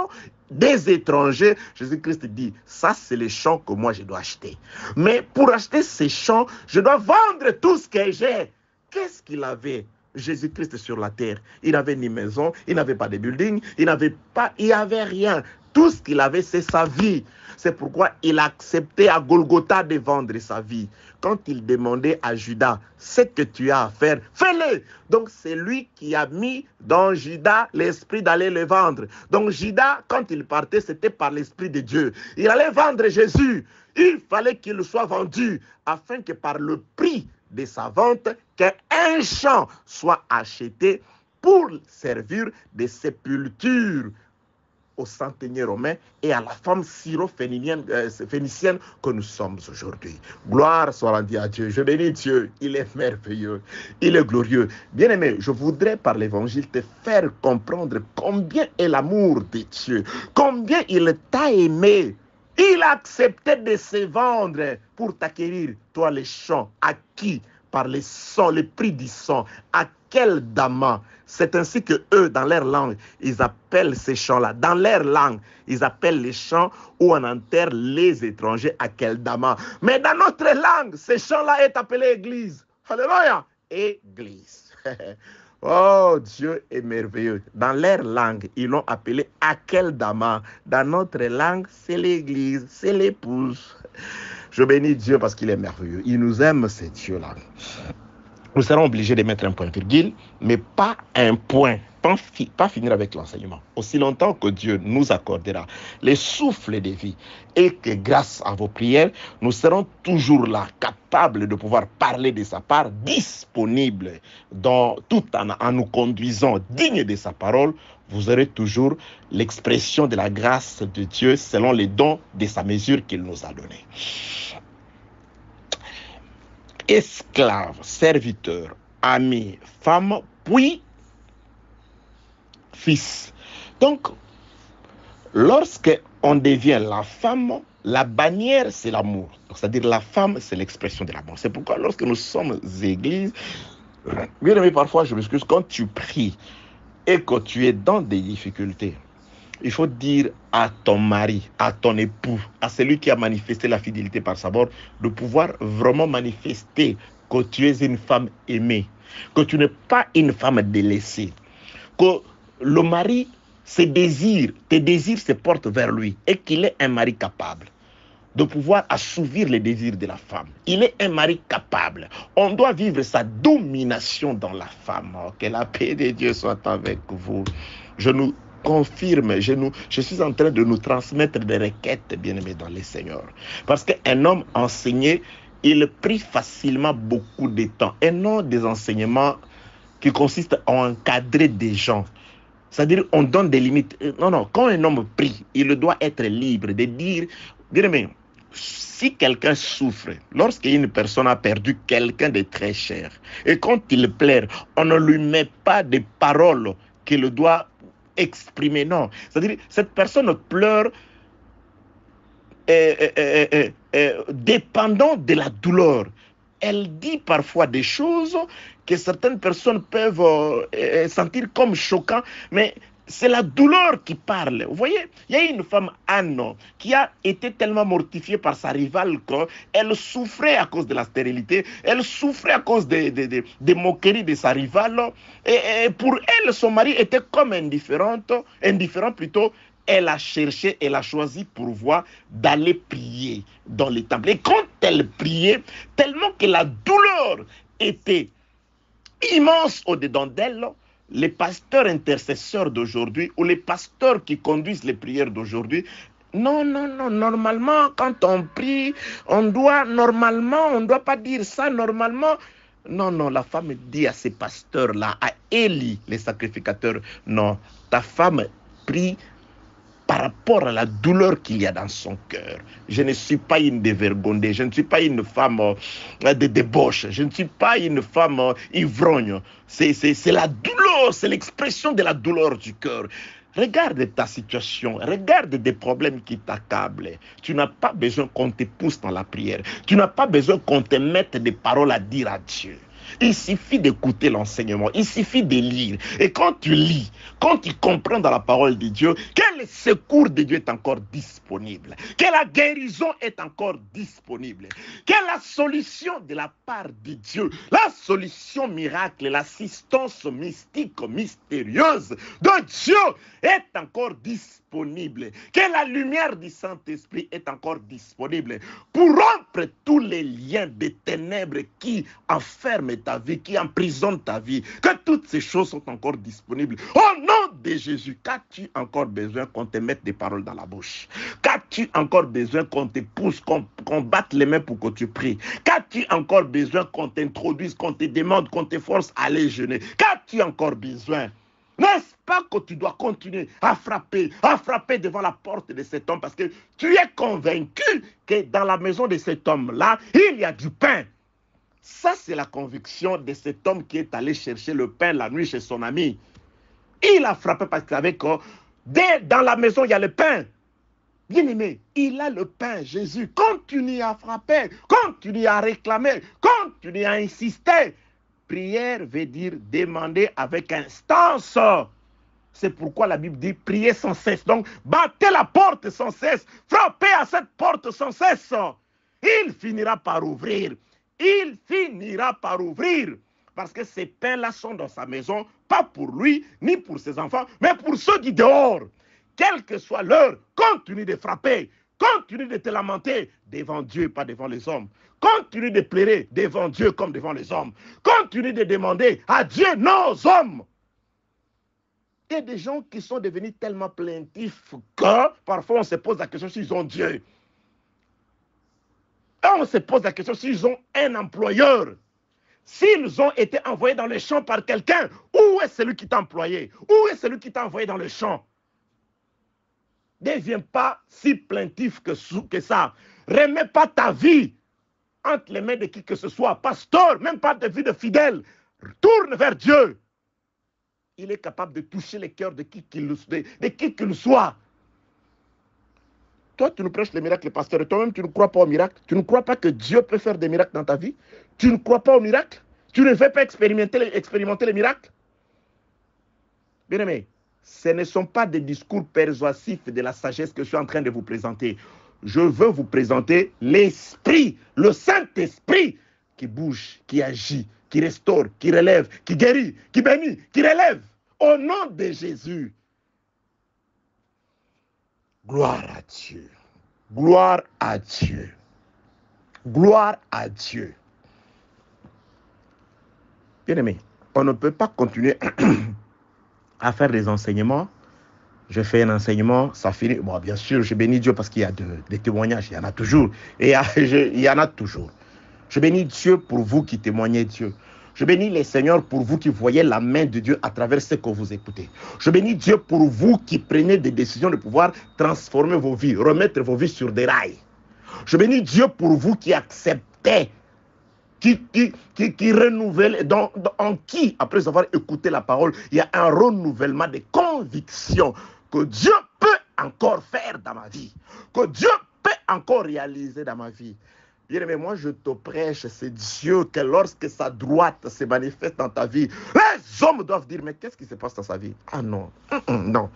des étrangers, Jésus-Christ dit, ça c'est les champs que moi je dois acheter. Mais pour acheter ces champs, je dois vendre tout ce que j'ai. Qu'est-ce qu'il avait? Jésus-Christ sur la terre. Il n'avait ni maison, il n'avait pas de building, il n'avait rien. Tout ce qu'il avait, c'est sa vie. C'est pourquoi il a accepté à Golgotha de vendre sa vie. Quand il demandait à Judas, ce que tu as à faire, fais-le. Donc c'est lui qui a mis dans Judas l'esprit d'aller le vendre. Donc Judas, quand il partait, c'était par l'esprit de Dieu. Il allait vendre Jésus. Il fallait qu'il soit vendu afin que par le prix de sa vente, qu'un champ soit acheté pour servir de sépulture aux centeniers romains et à la femme syro-phénicienne que nous sommes aujourd'hui. Gloire soit rendue à Dieu. Je bénis Dieu. Il est merveilleux. Il est glorieux. Bien-aimé, je voudrais par l'évangile te faire comprendre combien est l'amour de Dieu, combien il t'a aimé. Il a accepté de se vendre pour t'acquérir, toi les champs, acquis par le sang, le prix du sang. À quel dama? C'est ainsi que eux, dans leur langue, ils appellent ces champs-là. Dans leur langue, ils appellent les champs où on enterre les étrangers à quel dama. Mais dans notre langue, ces champs-là est appelé église. Alléluia! Église. Oh, Dieu est merveilleux. Dans leur langue, ils l'ont appelé Akeldama. Dans notre langue, c'est l'église, c'est l'épouse. Je bénis Dieu parce qu'il est merveilleux. Il nous aime, ce Dieu-là. Nous serons obligés de mettre un point virgule, mais pas un point. Pas finir avec l'enseignement. Aussi longtemps que Dieu nous accordera les souffles de vie et que grâce à vos prières, nous serons toujours là, capables de pouvoir parler de sa part, disponibles tout en nous conduisant dignes de sa parole, vous aurez toujours l'expression de la grâce de Dieu selon les dons de sa mesure qu'il nous a donnés. Esclaves, serviteurs, amis, femmes, puis fils. Donc, lorsque on devient la femme, la bannière, c'est l'amour. C'est-à-dire la femme, c'est l'expression de l'amour. C'est pourquoi lorsque nous sommes églises, bien aimé, parfois, je m'excuse, quand tu pries et que tu es dans des difficultés, il faut dire à ton mari, à ton époux, à celui qui a manifesté la fidélité par sa mort, de pouvoir vraiment manifester que tu es une femme aimée, que tu n'es pas une femme délaissée, que le mari, tes désirs se portent vers lui et qu'il est un mari capable de pouvoir assouvir les désirs de la femme. Il est un mari capable. On doit vivre sa domination dans la femme. Que la paix de Dieu soit avec vous. Je nous confirme, je suis en train de nous transmettre des requêtes, bien-aimés dans les seigneurs. Parce qu'un homme enseigné, il prie facilement beaucoup de temps. Et non des enseignements qui consistent à encadrer des gens. C'est-à-dire, on donne des limites. Non, quand un homme prie, il doit être libre de dire, bien-aimé, si quelqu'un souffre, lorsqu'une personne a perdu quelqu'un de très cher, et quand il pleure, on ne lui met pas des paroles qu'il doit exprimer, non. C'est-à-dire, cette personne pleure dépendant de la douleur. Elle dit parfois des choses que certaines personnes peuvent sentir comme choquant, mais c'est la douleur qui parle. Vous voyez, il y a une femme, Anne, qui a été tellement mortifiée par sa rivale qu'elle souffrait à cause de la stérilité, elle souffrait à cause des moqueries de sa rivale, et pour elle, son mari était comme indifférent plutôt. Elle a cherché, elle a choisi pour voir d'aller prier dans les temples. Et quand elle priait, tellement que la douleur était immense au-dedans d'elle, les pasteurs intercesseurs d'aujourd'hui ou les pasteurs qui conduisent les prières d'aujourd'hui, non, normalement, quand on prie, on ne doit pas dire ça, normalement. Non, la femme dit à ces pasteurs-là, à Élie, les sacrificateurs, non, ta femme prie par rapport à la douleur qu'il y a dans son cœur. Je ne suis pas une dévergondée, je ne suis pas une femme de débauche, je ne suis pas une femme ivrogne. C'est la douleur, c'est l'expression de la douleur du cœur. Regarde ta situation, regarde des problèmes qui t'accablent. Tu n'as pas besoin qu'on te pousse dans la prière. Tu n'as pas besoin qu'on te mette des paroles à dire à Dieu. Il suffit d'écouter l'enseignement, il suffit de lire. Et quand tu lis, quand tu comprends dans la parole de Dieu, quel secours de Dieu est encore disponible, que la guérison est encore disponible, que la solution de la part de Dieu, la solution miracle, l'assistance mystique, mystérieuse de Dieu est encore disponible, que la lumière du Saint-Esprit est encore disponible pour rompre tous les liens des ténèbres qui enferment ta vie, qui emprisonnent ta vie, que toutes ces choses sont encore disponibles. Au nom de Jésus, qu'as-tu encore besoin qu'on te mette des paroles dans la bouche? Qu'as-tu encore besoin qu'on te pousse, qu'on batte les mains pour que tu pries? Qu'as-tu encore besoin qu'on t'introduise, qu'on te demande, qu'on te force à aller jeûner? Qu'as-tu encore besoin? N'est-ce pas que tu dois continuer à frapper devant la porte de cet homme parce que tu es convaincu que dans la maison de cet homme-là, il y a du pain. Ça, c'est la conviction de cet homme qui est allé chercher le pain la nuit chez son ami. Il a frappé parce qu'il savait que dans la maison, il y a le pain. Bien-aimé, il a le pain, Jésus. Continue à frapper, continue à réclamer, continue à insister. Prière veut dire demander avec instance. C'est pourquoi la Bible dit prier sans cesse. Donc, battez la porte sans cesse. Frappez à cette porte sans cesse. Il finira par ouvrir. Il finira par ouvrir. Parce que ces pains-là sont dans sa maison, pas pour lui, ni pour ses enfants, mais pour ceux qui dehors. Quelle que soit l'heure, continue de frapper. Continue de te lamenter devant Dieu, pas devant les hommes. Continue de pleurer devant Dieu comme devant les hommes. Continue de demander à Dieu, non aux hommes. Il y a des gens qui sont devenus tellement plaintifs que parfois on se pose la question s'ils ont Dieu. Et on se pose la question s'ils ont un employeur. S'ils ont été envoyés dans le champ par quelqu'un, où est celui qui t'a employé? Où est celui qui t'a envoyé dans le champ? Ne deviens pas si plaintif que ça. Remets pas ta vie entre les mains de qui que ce soit, pasteur, même pas de vie de fidèle. Tourne vers Dieu. Il est capable de toucher les cœurs de qui qu'il soit. Toi, tu nous prêches les miracles, pasteur, et toi-même, tu ne crois pas aux miracles. Tu ne crois pas que Dieu peut faire des miracles dans ta vie. Tu ne crois pas aux miracles. Tu ne veux pas expérimenter les miracles. Bien-aimé, ce ne sont pas des discours persuasifs de la sagesse que je suis en train de vous présenter. Je veux vous présenter l'Esprit, le Saint-Esprit qui bouge, qui agit, qui restaure, qui relève, qui guérit, qui bénit, qui relève. Au nom de Jésus. Gloire à Dieu. Gloire à Dieu. Gloire à Dieu. Bien-aimé, on ne peut pas continuer à faire des enseignements je fais un enseignement, ça finit. Bon, bien sûr, je bénis Dieu parce qu'il y a des témoignages, il y en a toujours. Et il y en a toujours. Je bénis Dieu pour vous qui témoignez Dieu. Je bénis les seigneurs pour vous qui voyez la main de Dieu à travers ce que vous écoutez. Je bénis Dieu pour vous qui prenez des décisions de pouvoir transformer vos vies, remettre vos vies sur des rails. Je bénis Dieu pour vous qui acceptez, qui renouvelle, en qui, après avoir écouté la parole, il y a un renouvellement des convictions que Dieu peut encore faire dans ma vie, que Dieu peut encore réaliser dans ma vie. Bien-aimé, moi je te prêche, c'est Dieu que lorsque sa droite se manifeste dans ta vie, les hommes doivent dire, mais qu'est-ce qui se passe dans sa vie? Ah non, non,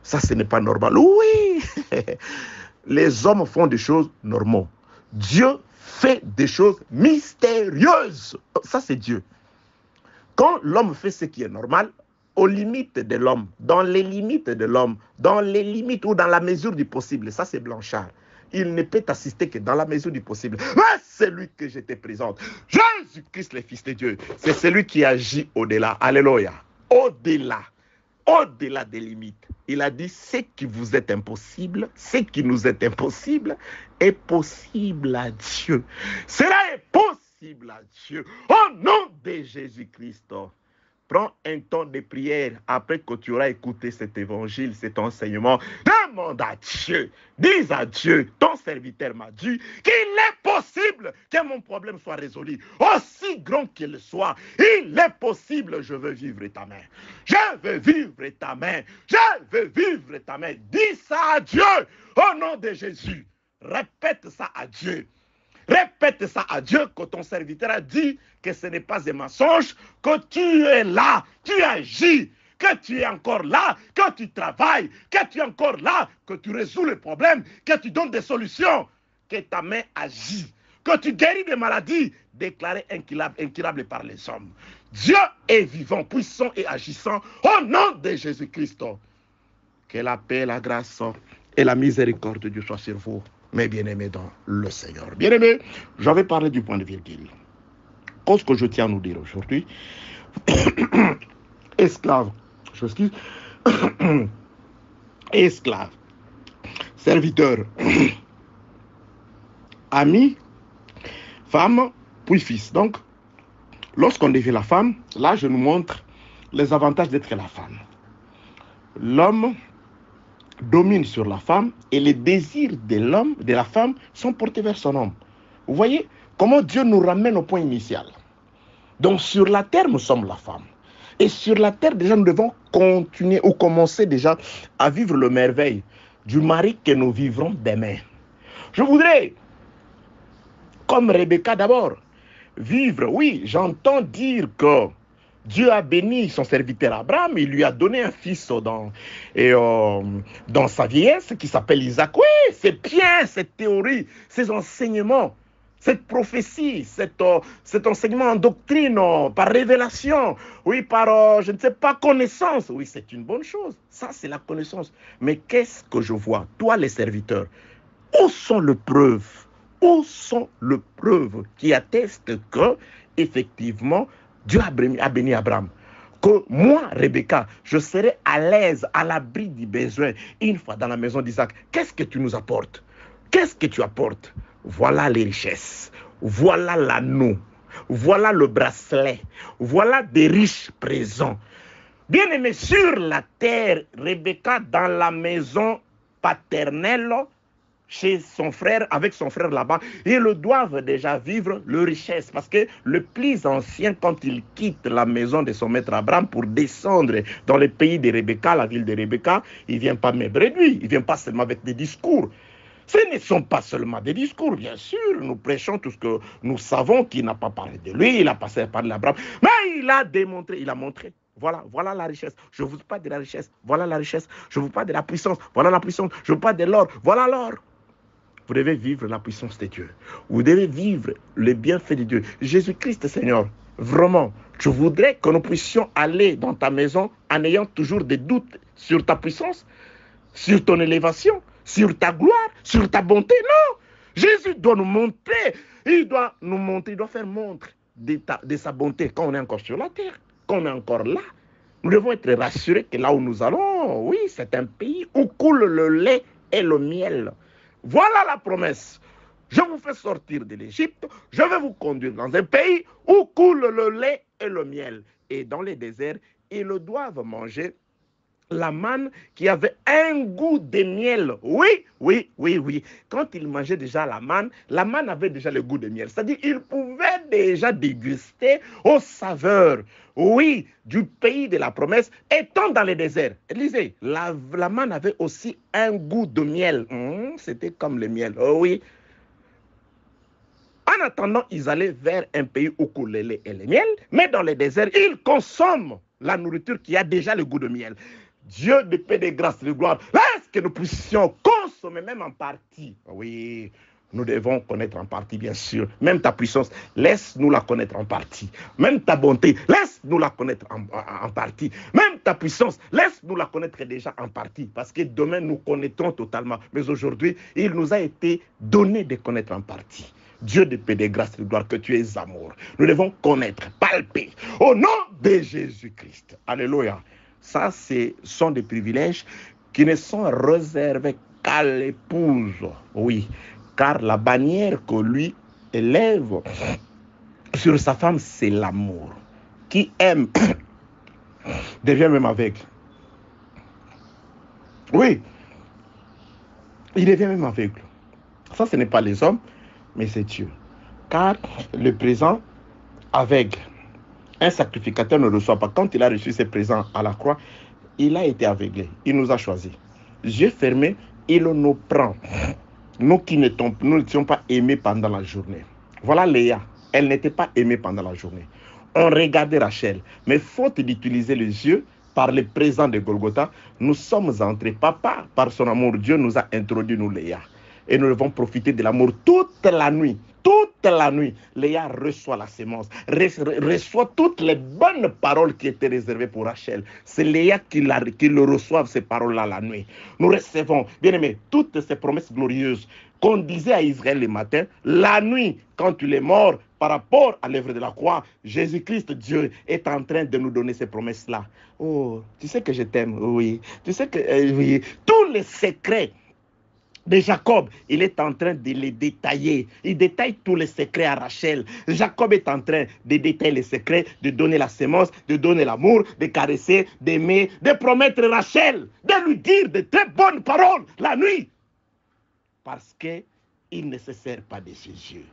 ça ce n'est pas normal. Oui, les hommes font des choses normales. Dieu fait des choses mystérieuses. Ça c'est Dieu. Quand l'homme fait ce qui est normal, aux limites de l'homme, dans les limites de l'homme, dans les limites ou dans la mesure du possible, ça c'est Blanchard. Il ne peut t'assister que dans la mesure du possible. Mais c'est lui que je te présente. Jésus-Christ, le Fils de Dieu. C'est celui qui agit au-delà. Alléluia. Au-delà. Au-delà des limites. Il a dit, ce qui vous est impossible, ce qui nous est impossible, est possible à Dieu. Cela est possible à Dieu. Au nom de Jésus-Christ. Prends un temps de prière après que tu auras écouté cet évangile, cet enseignement. Demande à Dieu, dis à Dieu, ton serviteur m'a dit qu'il est possible que mon problème soit résolu. Aussi grand qu'il soit, il est possible, je veux vivre ta main. Je veux vivre ta main. Je veux vivre ta main. Dis ça à Dieu au nom de Jésus. Répète ça à Dieu. Répète ça à Dieu que ton serviteur a dit que ce n'est pas un mensonge, que tu es là, tu agis, que tu es encore là, que tu travailles, que tu es encore là, que tu résous les problèmes, que tu donnes des solutions, que ta main agit, que tu guéris des maladies déclarées incurables par les hommes. Dieu est vivant, puissant et agissant au nom de Jésus-Christ. Que la paix, la grâce et la miséricorde de Dieu soient sur vous, mes bien-aimés dans le Seigneur. Bien-aimés, j'avais parlé du point de virgule. Qu'est-ce que je tiens à nous dire aujourd'hui? Esclave, je m'excuse. Esclave, serviteur, ami, femme, puis fils. Donc, lorsqu'on devient la femme, là, je nous montre les avantages d'être la femme. L'homme domine sur la femme et les désirs de l'homme, de la femme, sont portés vers son homme. Vous voyez comment Dieu nous ramène au point initial. Donc sur la terre, nous sommes la femme. Et sur la terre, déjà, nous devons continuer ou commencer déjà à vivre le merveille du mari que nous vivrons demain. Je voudrais, comme Rebecca d'abord, vivre, oui, j'entends dire que Dieu a béni son serviteur Abraham, il lui a donné un fils dans sa vieillesse qui s'appelle Isaac. Oui, c'est bien cette théorie, ces enseignements, cette prophétie, cet enseignement en doctrine, par révélation, oui, par, je ne sais pas, connaissance. Oui, c'est une bonne chose, ça c'est la connaissance. Mais qu'est-ce que je vois, toi les serviteurs, où sont les preuves? Où sont les preuves qui attestent que, effectivement, Dieu a béni Abraham? Que moi, Rebecca, je serai à l'aise, à l'abri du besoin, une fois dans la maison d'Isaac. Qu'est-ce que tu nous apportes? Qu'est-ce que tu apportes? Voilà les richesses, voilà l'anneau, voilà le bracelet, voilà des riches présents. Bien-aimé, sur la terre, Rebecca, dans la maison paternelle, chez son frère, avec son frère là-bas, ils doivent déjà vivre leur richesse. Parce que le plus ancien, quand il quitte la maison de son maître Abraham pour descendre dans le pays de Rebecca, la ville de Rebecca, il ne vient pas me réduire, il ne vient pas seulement avec des discours. Ce ne sont pas seulement des discours, bien sûr, nous prêchons tout ce que nous savons qu'il n'a pas parlé de lui, il a passé par l'Abraham, mais il a démontré, il a montré. Voilà la richesse. Je ne vous parle pas de la richesse, voilà la richesse. Je ne vous parle pas de la puissance, voilà la puissance. Je ne vous parle pas de l'or, voilà l'or. Vous devez vivre la puissance de Dieu. Vous devez vivre le bienfait de Dieu. Jésus-Christ, Seigneur, vraiment, je voudrais que nous puissions aller dans ta maison en ayant toujours des doutes sur ta puissance, sur ton élévation, sur ta gloire, sur ta bonté. Non, Jésus doit nous montrer, il doit faire montre de sa bonté quand on est encore sur la terre, quand on est encore là. Nous devons être rassurés que là où nous allons, oui, c'est un pays où coule le lait et le miel. Voilà la promesse. Je vous fais sortir de l'Égypte, je vais vous conduire dans un pays où coule le lait et le miel. Et dans les déserts, ils doivent manger la manne qui avait un goût de miel. Oui, oui, oui, oui. Quand ils mangeaient déjà la manne avait déjà le goût de miel. C'est-à-dire qu'ils pouvaient déjà déguster aux saveurs, oui, du pays de la promesse, étant dans les déserts. Lisez, la manne avait aussi un goût de miel. C'était comme le miel. Oh oui. En attendant, ils allaient vers un pays où coule le lait et le miel, mais dans les déserts, ils consomment la nourriture qui a déjà le goût de miel. Dieu de paix, de grâce, de gloire, laisse que nous puissions consommer même en partie. Oui, nous devons connaître en partie, bien sûr. Même ta puissance, laisse-nous la connaître en partie. Même ta bonté, laisse-nous la connaître en partie. Même ta puissance, laisse-nous la connaître déjà en partie. Parce que demain, nous connaîtrons totalement. Mais aujourd'hui, il nous a été donné de connaître en partie. Dieu de paix, de grâce, de gloire, que tu es amour. Nous devons connaître, palper. Au nom de Jésus-Christ. Alléluia. Ça, ce sont des privilèges qui ne sont réservés qu'à l'épouse. Oui, car la bannière que lui élève sur sa femme, c'est l'amour. Qui aime devient même aveugle. Oui, il devient même aveugle. Ça, ce n'est pas les hommes, mais c'est Dieu. Car le présent aveugle. Un sacrificateur ne reçoit pas. Quand il a reçu ses présents à la croix, il a été aveuglé. Il nous a choisis. Yeux fermés, il nous prend. Nous qui n'étions pas aimés pendant la journée. Voilà Léa. Elle n'était pas aimée pendant la journée. On regardait Rachel. Mais faute d'utiliser les yeux, par le présent de Golgotha, nous sommes entrés. Papa, par son amour, Dieu nous a introduit, nous Léa. Et nous devons profiter de l'amour toute la nuit. Toute la nuit, Léa reçoit la sémence, reçoit toutes les bonnes paroles qui étaient réservées pour Rachel. C'est Léa qui le reçoit, ces paroles-là, la nuit. Nous recevons, bien aimés, toutes ces promesses glorieuses qu'on disait à Israël le matin, la nuit, quand il est mort, par rapport à l'œuvre de la croix, Jésus-Christ, Dieu, est en train de nous donner ces promesses-là. Oh, tu sais que je t'aime, oui. Tu sais que, oui, tous les secrets de Jacob, il est en train de les détailler. Il détaille tous les secrets à Rachel. Jacob est en train de détailler les secrets, de donner la sémence, de donner l'amour, de caresser, d'aimer, de promettre Rachel, de lui dire de très bonnes paroles la nuit. Parce qu'il ne se sert pas de ses yeux.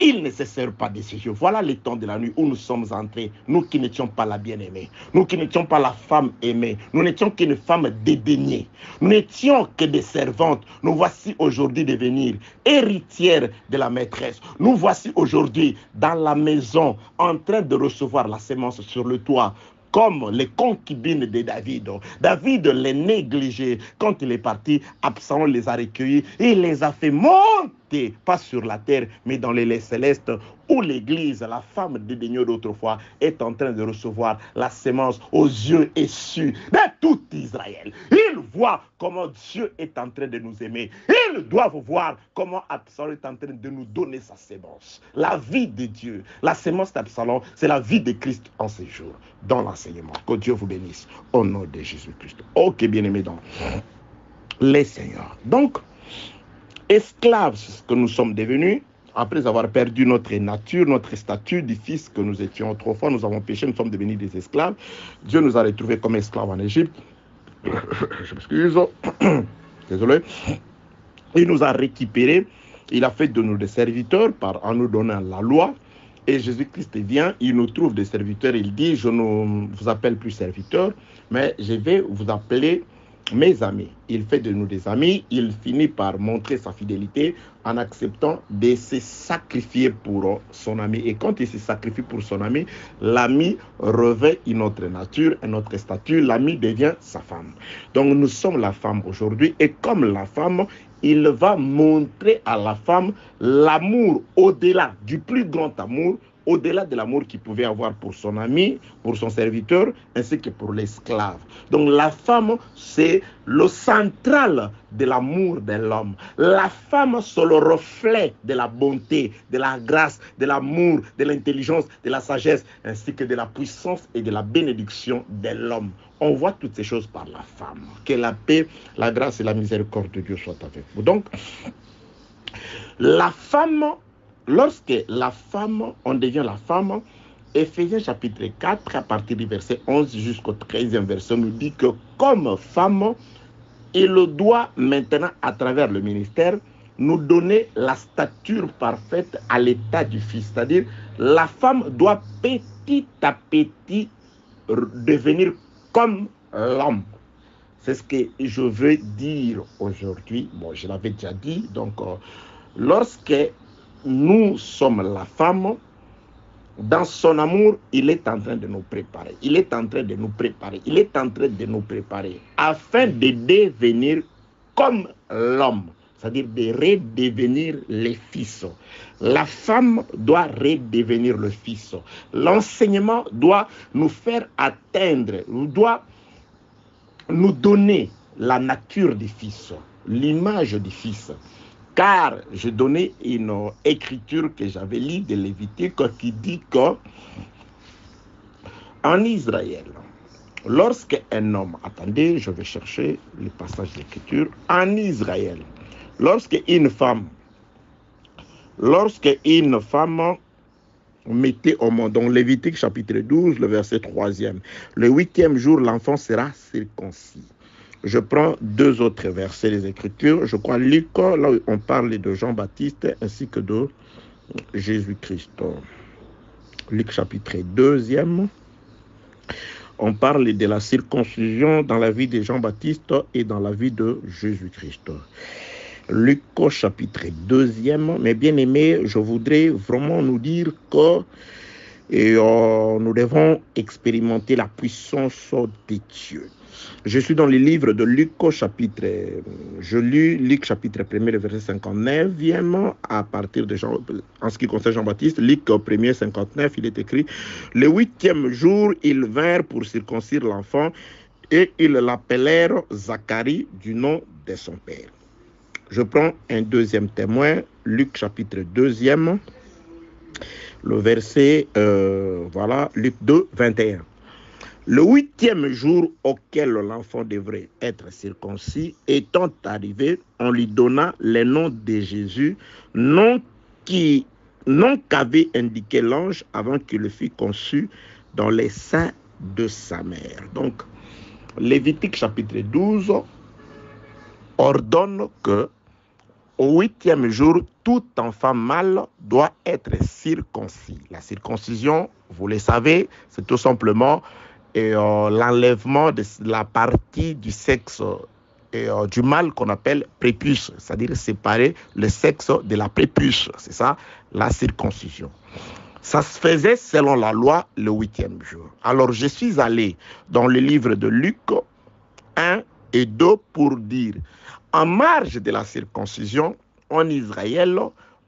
Il ne se sert pas de ses yeux. Voilà le temps de la nuit où nous sommes entrés. Nous qui n'étions pas la bien-aimée. Nous qui n'étions pas la femme aimée. Nous n'étions qu'une femme dédaignée. Nous n'étions que des servantes. Nous voici aujourd'hui devenir héritières de la maîtresse. Nous voici aujourd'hui dans la maison en train de recevoir la sémence sur le toit. Comme les concubines de David. David les négligeait. Quand il est parti, Absalom les a recueillis. Il les a fait monter, pas sur la terre, mais dans les lieux célestes, où l'église, la femme dédaignée d'autrefois, est en train de recevoir la sémence aux yeux essus de tout Israël. Ils voient comment Dieu est en train de nous aimer. Ils doivent voir comment Absalom est en train de nous donner sa sémence. La vie de Dieu, la sémence d'Absalom, c'est la vie de Christ en ces jours, dans l'enseignement. Que Dieu vous bénisse au nom de Jésus-Christ. Ok, bien-aimés, donc, les seigneurs. Donc, esclaves, c'est ce que nous sommes devenus. Après avoir perdu notre nature, notre statut du fils que nous étions autrefois, nous avons péché, nous sommes devenus des esclaves. Dieu nous a retrouvés comme esclaves en Égypte. Je m'excuse. Désolé. Il nous a récupérés. Il a fait de nous des serviteurs en nous donnant la loi. Et Jésus-Christ vient, il nous trouve des serviteurs. Il dit, je ne vous appelle plus serviteurs, mais je vais vous appeler mes amis. Il fait de nous des amis. Il finit par montrer sa fidélité en acceptant de se sacrifier pour son ami. Et quand il se sacrifie pour son ami, l'ami revêt une autre nature, un autre statut. L'ami devient sa femme. Donc nous sommes la femme aujourd'hui. Et comme la femme, il va montrer à la femme l'amour au-delà du plus grand amour, au-delà de l'amour qu'il pouvait avoir pour son ami, pour son serviteur, ainsi que pour l'esclave. Donc la femme, c'est le central de l'amour de l'homme. La femme, c'est le reflet de la bonté, de la grâce, de l'amour, de l'intelligence, de la sagesse, ainsi que de la puissance et de la bénédiction de l'homme. On voit toutes ces choses par la femme. Que la paix, la grâce et la miséricorde de Dieu soient avec vous. Donc, la femme, lorsque la femme, on devient la femme, Éphésiens chapitre 4, à partir du verset 11 jusqu'au 13e verset, nous dit que comme femme, il doit maintenant, à travers le ministère, nous donner la stature parfaite à l'état du Fils. C'est-à-dire, la femme doit petit à petit devenir comme l'homme. C'est ce que je veux dire aujourd'hui. Bon, je l'avais déjà dit. Donc, lorsque nous sommes la femme, dans son amour, il est en train de nous préparer. Il est en train de nous préparer. Il est en train de nous préparer afin de devenir comme l'homme. C'est-à-dire de redevenir les fils. La femme doit redevenir le fils. L'enseignement doit nous faire atteindre, doit nous donner la nature du fils, l'image du fils. Car je donnais une écriture que j'avais lue de Lévitique qui dit que en Israël, lorsqu'un homme, attendez, je vais chercher le passage d'écriture, en Israël, lorsqu'une femme mettait au monde, dans Lévitique chapitre 12, le verset 3e, le 8e jour, l'enfant sera circoncis. Je prends deux autres versets des Écritures. Je crois Luc, là où on parle de Jean-Baptiste ainsi que de Jésus-Christ. Luc chapitre 2e. On parle de la circoncision dans la vie de Jean-Baptiste et dans la vie de Jésus-Christ. Luc chapitre 2e. Mais bien aimés, je voudrais vraiment nous dire que nous devons expérimenter la puissance de Dieu. Je suis dans le livre de Luc chapitre, je lis Luc chapitre 1er, le verset 59e, à partir de Jean, en ce qui concerne Jean-Baptiste, Luc 1er, 59, il est écrit, le 8e jour, ils vinrent pour circoncire l'enfant et ils l'appelèrent Zacharie du nom de son père. Je prends un deuxième témoin, Luc chapitre 2e, le verset, Luc 2, 21. Le 8e jour auquel l'enfant devrait être circoncis étant arrivé, on lui donna le nom de Jésus, nom qu'avait indiqué l'ange avant qu'il le fût conçu dans les seins de sa mère. Donc, Lévitique chapitre 12 ordonne que au 8e jour, tout enfant mâle doit être circoncis. La circoncision, vous le savez, c'est tout simplement l'enlèvement de la partie du sexe du mâle qu'on appelle prépuce, c'est-à-dire séparer le sexe de la prépuce, c'est ça la circoncision. Ça se faisait selon la loi le 8e jour. Alors je suis allé dans le livre de Luc 1 et 2 pour dire, en marge de la circoncision, en Israël,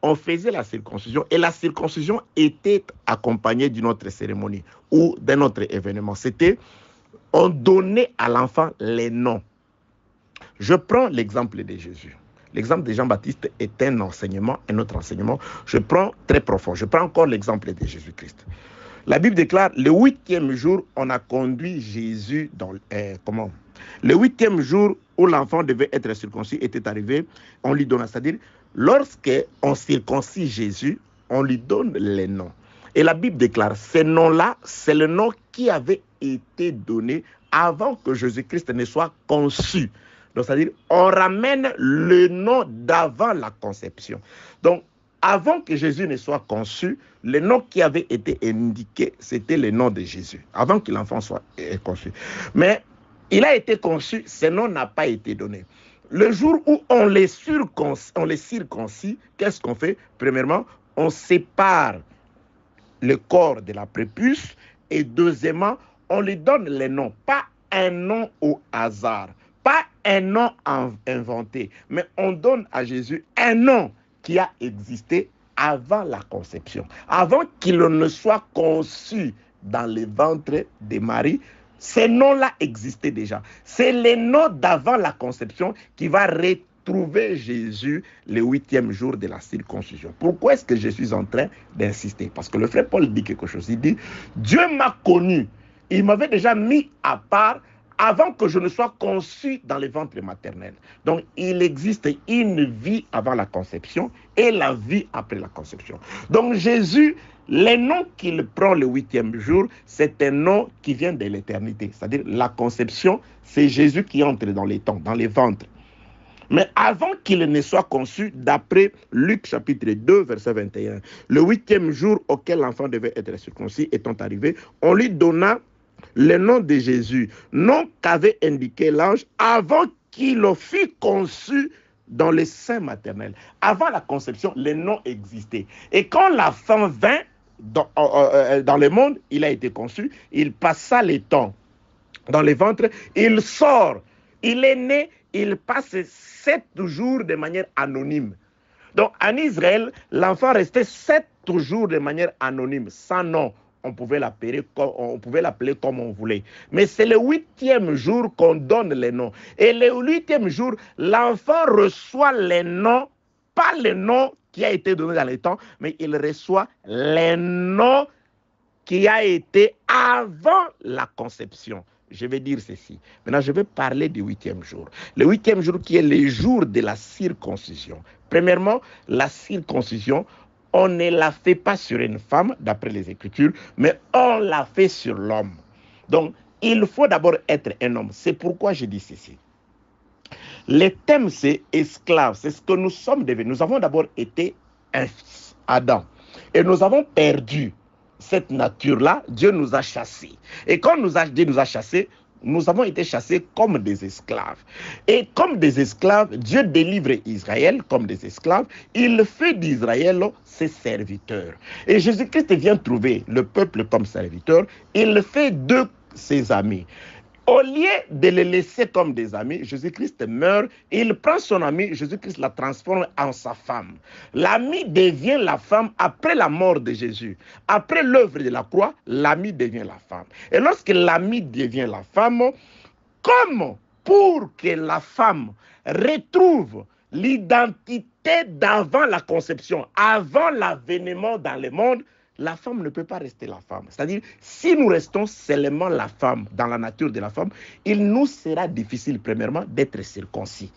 on faisait la circoncision et la circoncision était accompagnée d'une autre cérémonie ou d'un autre événement. C'était, on donnait à l'enfant les noms. Je prends l'exemple de Jésus. L'exemple de Jean-Baptiste est un enseignement, un autre enseignement. Je prends très profond. Je prends encore l'exemple de Jésus-Christ. La Bible déclare, le 8e jour, on a conduit Jésus dans... Le 8e jour où l'enfant devait être circoncis était arrivé, on lui donne, c'est-à-dire, lorsqu'on circoncis Jésus, on lui donne les noms. Et la Bible déclare, ce nom-là, c'est le nom qui avait été donné avant que Jésus-Christ ne soit conçu. Donc, c'est-à-dire, on ramène le nom d'avant la conception. Donc, avant que Jésus ne soit conçu, le nom qui avait été indiqué, c'était le nom de Jésus, avant que l'enfant soit conçu. Mais il a été conçu, ce nom n'a pas été donné. Le jour où on les circoncis, qu'est-ce qu'on fait? Premièrement, on sépare le corps de la prépuce et deuxièmement, on lui donne les noms. Pas un nom au hasard, pas un nom inventé, mais on donne à Jésus un nom qui a existé avant la conception, avant qu'il ne soit conçu dans le ventre de Marie, ces noms-là existaient déjà. C'est les noms d'avant la conception qui va retrouver Jésus le 8e jour de la circoncision. Pourquoi est-ce que je suis en train d'insister? Parce que le frère Paul dit quelque chose. Il dit, Dieu m'a connu. Il m'avait déjà mis à part avant que je ne sois conçu dans le ventre maternel. Donc, il existe une vie avant la conception et la vie après la conception. Donc, Jésus, le nom qu'il prend le 8e jour, c'est un nom qui vient de l'éternité. C'est-à-dire, la conception, c'est Jésus qui entre dans les temps, dans les ventres. Mais avant qu'il ne soit conçu, d'après Luc chapitre 2, verset 21, le 8e jour auquel l'enfant devait être circoncis étant arrivé, on lui donna le nom de Jésus, nom qu'avait indiqué l'ange avant qu'il fût conçu dans le sein maternel. Avant la conception, le nom existait. Et quand l'enfant vint dans le monde, il a été conçu, il passa les temps dans le ventre, il sort, il est né, il passe 7 jours de manière anonyme. Donc en Israël, l'enfant restait 7 jours de manière anonyme, sans nom. On pouvait l'appeler comme on voulait. Mais c'est le 8e jour qu'on donne les noms. Et le 8e jour, l'enfant reçoit les noms, pas les noms qui a été donné dans les temps, mais il reçoit les noms qui a été avant la conception. Je vais dire ceci. Maintenant, je vais parler du 8e jour. Le 8e jour qui est le jour de la circoncision. Premièrement, la circoncision, on ne la fait pas sur une femme, d'après les Écritures, mais on la fait sur l'homme. Donc, il faut d'abord être un homme. C'est pourquoi je dis ceci. Le thème, c'est esclave. C'est ce que nous sommes devenus. Nous avons d'abord été un fils, Adam. Et nous avons perdu cette nature-là. Dieu nous a chassés. Et quand Dieu nous a chassés, nous avons été chassés comme des esclaves. Et comme des esclaves, Dieu délivre Israël comme des esclaves. Il fait d'Israël ses serviteurs. Et Jésus-Christ vient trouver le peuple comme serviteur. Il fait de ses amis. Au lieu de les laisser comme des amis, Jésus-Christ meurt, il prend son ami, Jésus-Christ la transforme en sa femme. L'ami devient la femme après la mort de Jésus. Après l'œuvre de la croix, l'ami devient la femme. Et lorsque l'ami devient la femme, comme pour que la femme retrouve l'identité d'avant la conception, avant l'avènement dans le monde, la femme ne peut pas rester la femme. C'est-à-dire, si nous restons seulement la femme, dans la nature de la femme, il nous sera difficile, premièrement, d'être circoncis.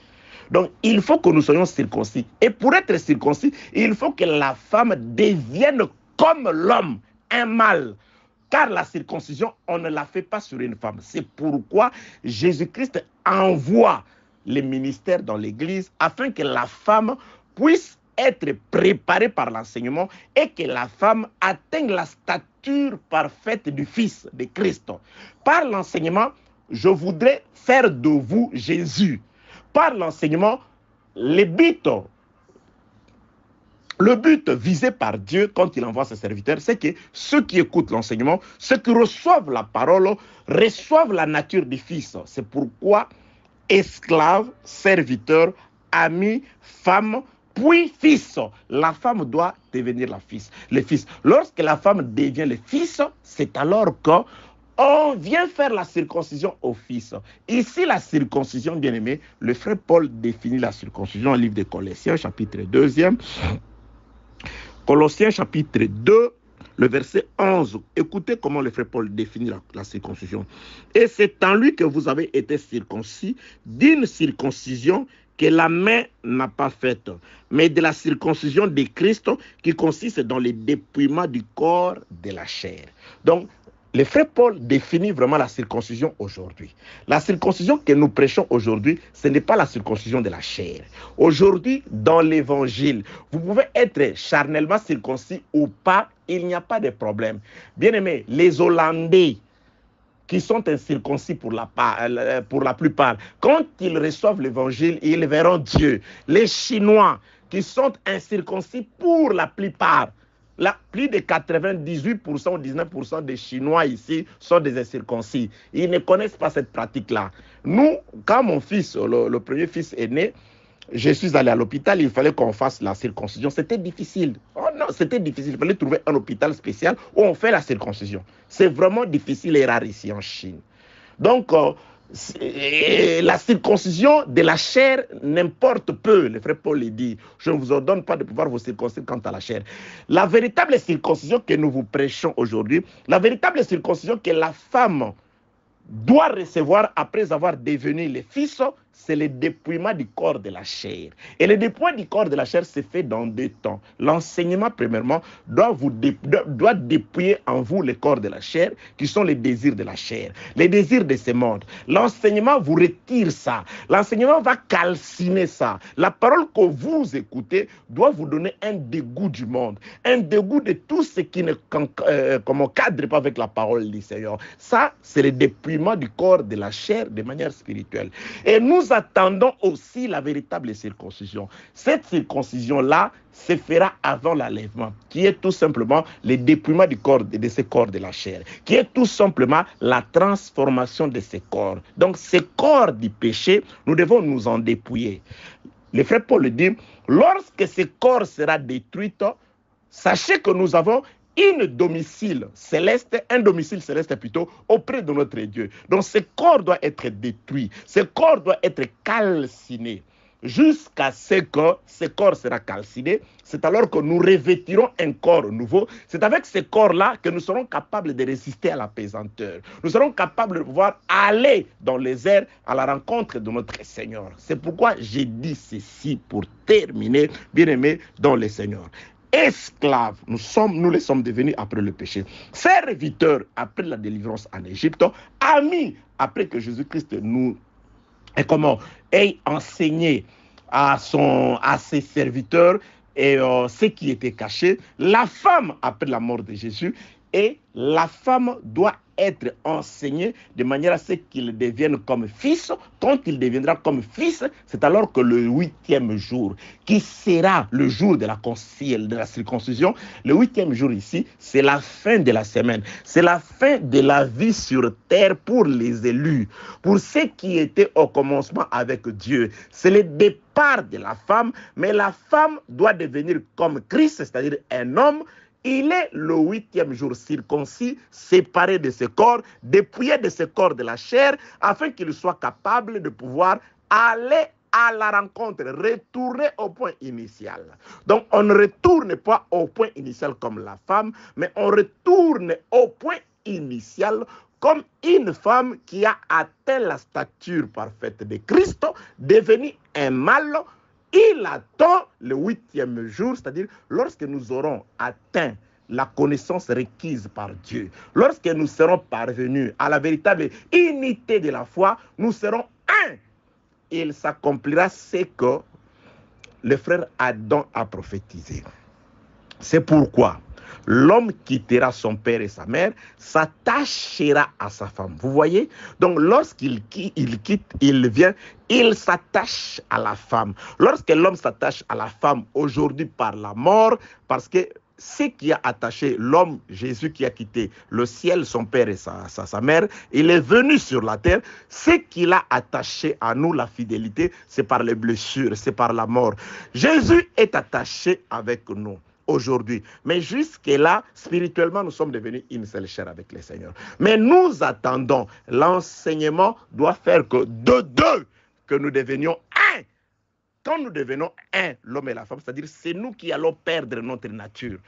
Donc, il faut que nous soyons circoncis. Et pour être circoncis, il faut que la femme devienne comme l'homme, un mâle. Car la circoncision, on ne la fait pas sur une femme. C'est pourquoi Jésus-Christ envoie les ministères dans l'Église afin que la femme puisse être préparée par l'enseignement et que la femme atteigne la stature parfaite du Fils de Christ. Par l'enseignement, je voudrais faire de vous Jésus. Par l'enseignement, le but visé par Dieu quand il envoie ses serviteurs, c'est que ceux qui écoutent l'enseignement, ceux qui reçoivent la parole, reçoivent la nature du Fils. C'est pourquoi esclave, serviteur, ami, femme, puis fils. La femme doit devenir le fils. Lorsque la femme devient le fils, c'est alors qu'on vient faire la circoncision au fils. Ici, la circoncision, bien aimé, le frère Paul définit la circoncision au livre de Colossiens, chapitre 2. Colossiens, chapitre 2, le verset 11. Écoutez comment le frère Paul définit la circoncision. Et c'est en lui que vous avez été circoncis d'une circoncision que la main n'a pas faite, mais de la circoncision de Christ qui consiste dans le dépouillement du corps de la chair. Donc, le frère Paul définit vraiment la circoncision aujourd'hui. La circoncision que nous prêchons aujourd'hui, ce n'est pas la circoncision de la chair. Aujourd'hui, dans l'évangile, vous pouvez être charnellement circoncis ou pas, il n'y a pas de problème. Bien aimé, les Hollandais qui sont incirconcis pour la plupart, quand ils reçoivent l'évangile, ils verront Dieu. Les Chinois qui sont incirconcis pour la plupart, plus de 98% ou 19% des Chinois ici sont des incirconcis. Ils ne connaissent pas cette pratique-là. Nous, quand mon fils, le premier fils est né, je suis allé à l'hôpital, il fallait qu'on fasse la circoncision. C'était difficile. Oh non, c'était difficile. Il fallait trouver un hôpital spécial où on fait la circoncision. C'est vraiment difficile et rare ici en Chine. Donc, la circoncision de la chair n'importe peu. Le frère Paul le dit. Je ne vous ordonne pas de pouvoir vous circoncire quant à la chair. La véritable circoncision que nous vous prêchons aujourd'hui, la véritable circoncision que la femme doit recevoir après avoir devenu le fils, c'est le dépouillement du corps de la chair. Et le dépouillement du corps de la chair se fait dans 2 temps. L'enseignement, premièrement, doit dépouiller en vous le corps de la chair, qui sont les désirs de la chair, les désirs de ce monde. L'enseignement vous retire ça. L'enseignement va calciner ça. La parole que vous écoutez doit vous donner un dégoût du monde, un dégoût de tout ce qui ne cadre pas avec la parole du Seigneur. Ça, c'est le dépouillement du corps de la chair de manière spirituelle. Et nous attendons aussi la véritable circoncision. Cette circoncision-là se fera avant l'enlèvement, qui est tout simplement le dépouillement du corps, de ce corps de la chair, qui est tout simplement la transformation de ce corps. Donc, ce corps du péché, nous devons nous en dépouiller. Le frère Paul dit, lorsque ce corps sera détruit, sachez que nous avons un domicile céleste plutôt, auprès de notre Dieu. Donc ce corps doit être détruit, ce corps doit être calciné. Jusqu'à ce que ce corps sera calciné, c'est alors que nous revêtirons un corps nouveau. C'est avec ce corps-là que nous serons capables de résister à la pesanteur. Nous serons capables de pouvoir aller dans les airs à la rencontre de notre Seigneur. C'est pourquoi j'ai dit ceci pour terminer, bien-aimés dans le Seigneur. Esclaves, nous les sommes devenus après le péché. Serviteurs après la délivrance en Égypte. Amis après que Jésus-Christ nous ait enseigné à ses serviteurs et ce qui était caché. La femme après la mort de Jésus. Et la femme doit être enseignée de manière à ce qu'il devienne comme fils. Quand il deviendra comme fils, c'est alors que le 8e jour, qui sera le jour de la circoncision, le 8e jour ici, c'est la fin de la semaine. C'est la fin de la vie sur terre pour les élus, pour ceux qui étaient au commencement avec Dieu. C'est le départ de la femme, mais la femme doit devenir comme Christ, c'est-à-dire un homme. Il est le 8e jour circoncis, séparé de ce corps, dépouillé de ce corps de la chair, afin qu'il soit capable de pouvoir aller à la rencontre, retourner au point initial. Donc, on ne retourne pas au point initial comme la femme, mais on retourne au point initial comme une femme qui a atteint la stature parfaite de Christ, devenu un mâle. Il attend le 8e jour, c'est-à-dire lorsque nous aurons atteint la connaissance requise par Dieu, lorsque nous serons parvenus à la véritable unité de la foi, nous serons un. Il s'accomplira ce que le frère Adam a prophétisé. C'est pourquoi l'homme quittera son père et sa mère, s'attachera à sa femme. Vous voyez? Donc, lorsqu'il vient, il s'attache à la femme. Lorsque l'homme s'attache à la femme aujourd'hui par la mort, parce que ce qui a attaché l'homme, Jésus qui a quitté le ciel, son père et sa mère, il est venu sur la terre. Ce qu'il a attaché à nous, la fidélité, c'est par les blessures, c'est par la mort. Jésus est attaché avec nous aujourd'hui. Mais jusque-là, spirituellement, nous sommes devenus une seule chair avec le Seigneur. Mais nous attendons, l'enseignement doit faire que de deux, que nous devenions un. Quand nous devenons un, l'homme et la femme, c'est-à-dire c'est nous qui allons perdre notre nature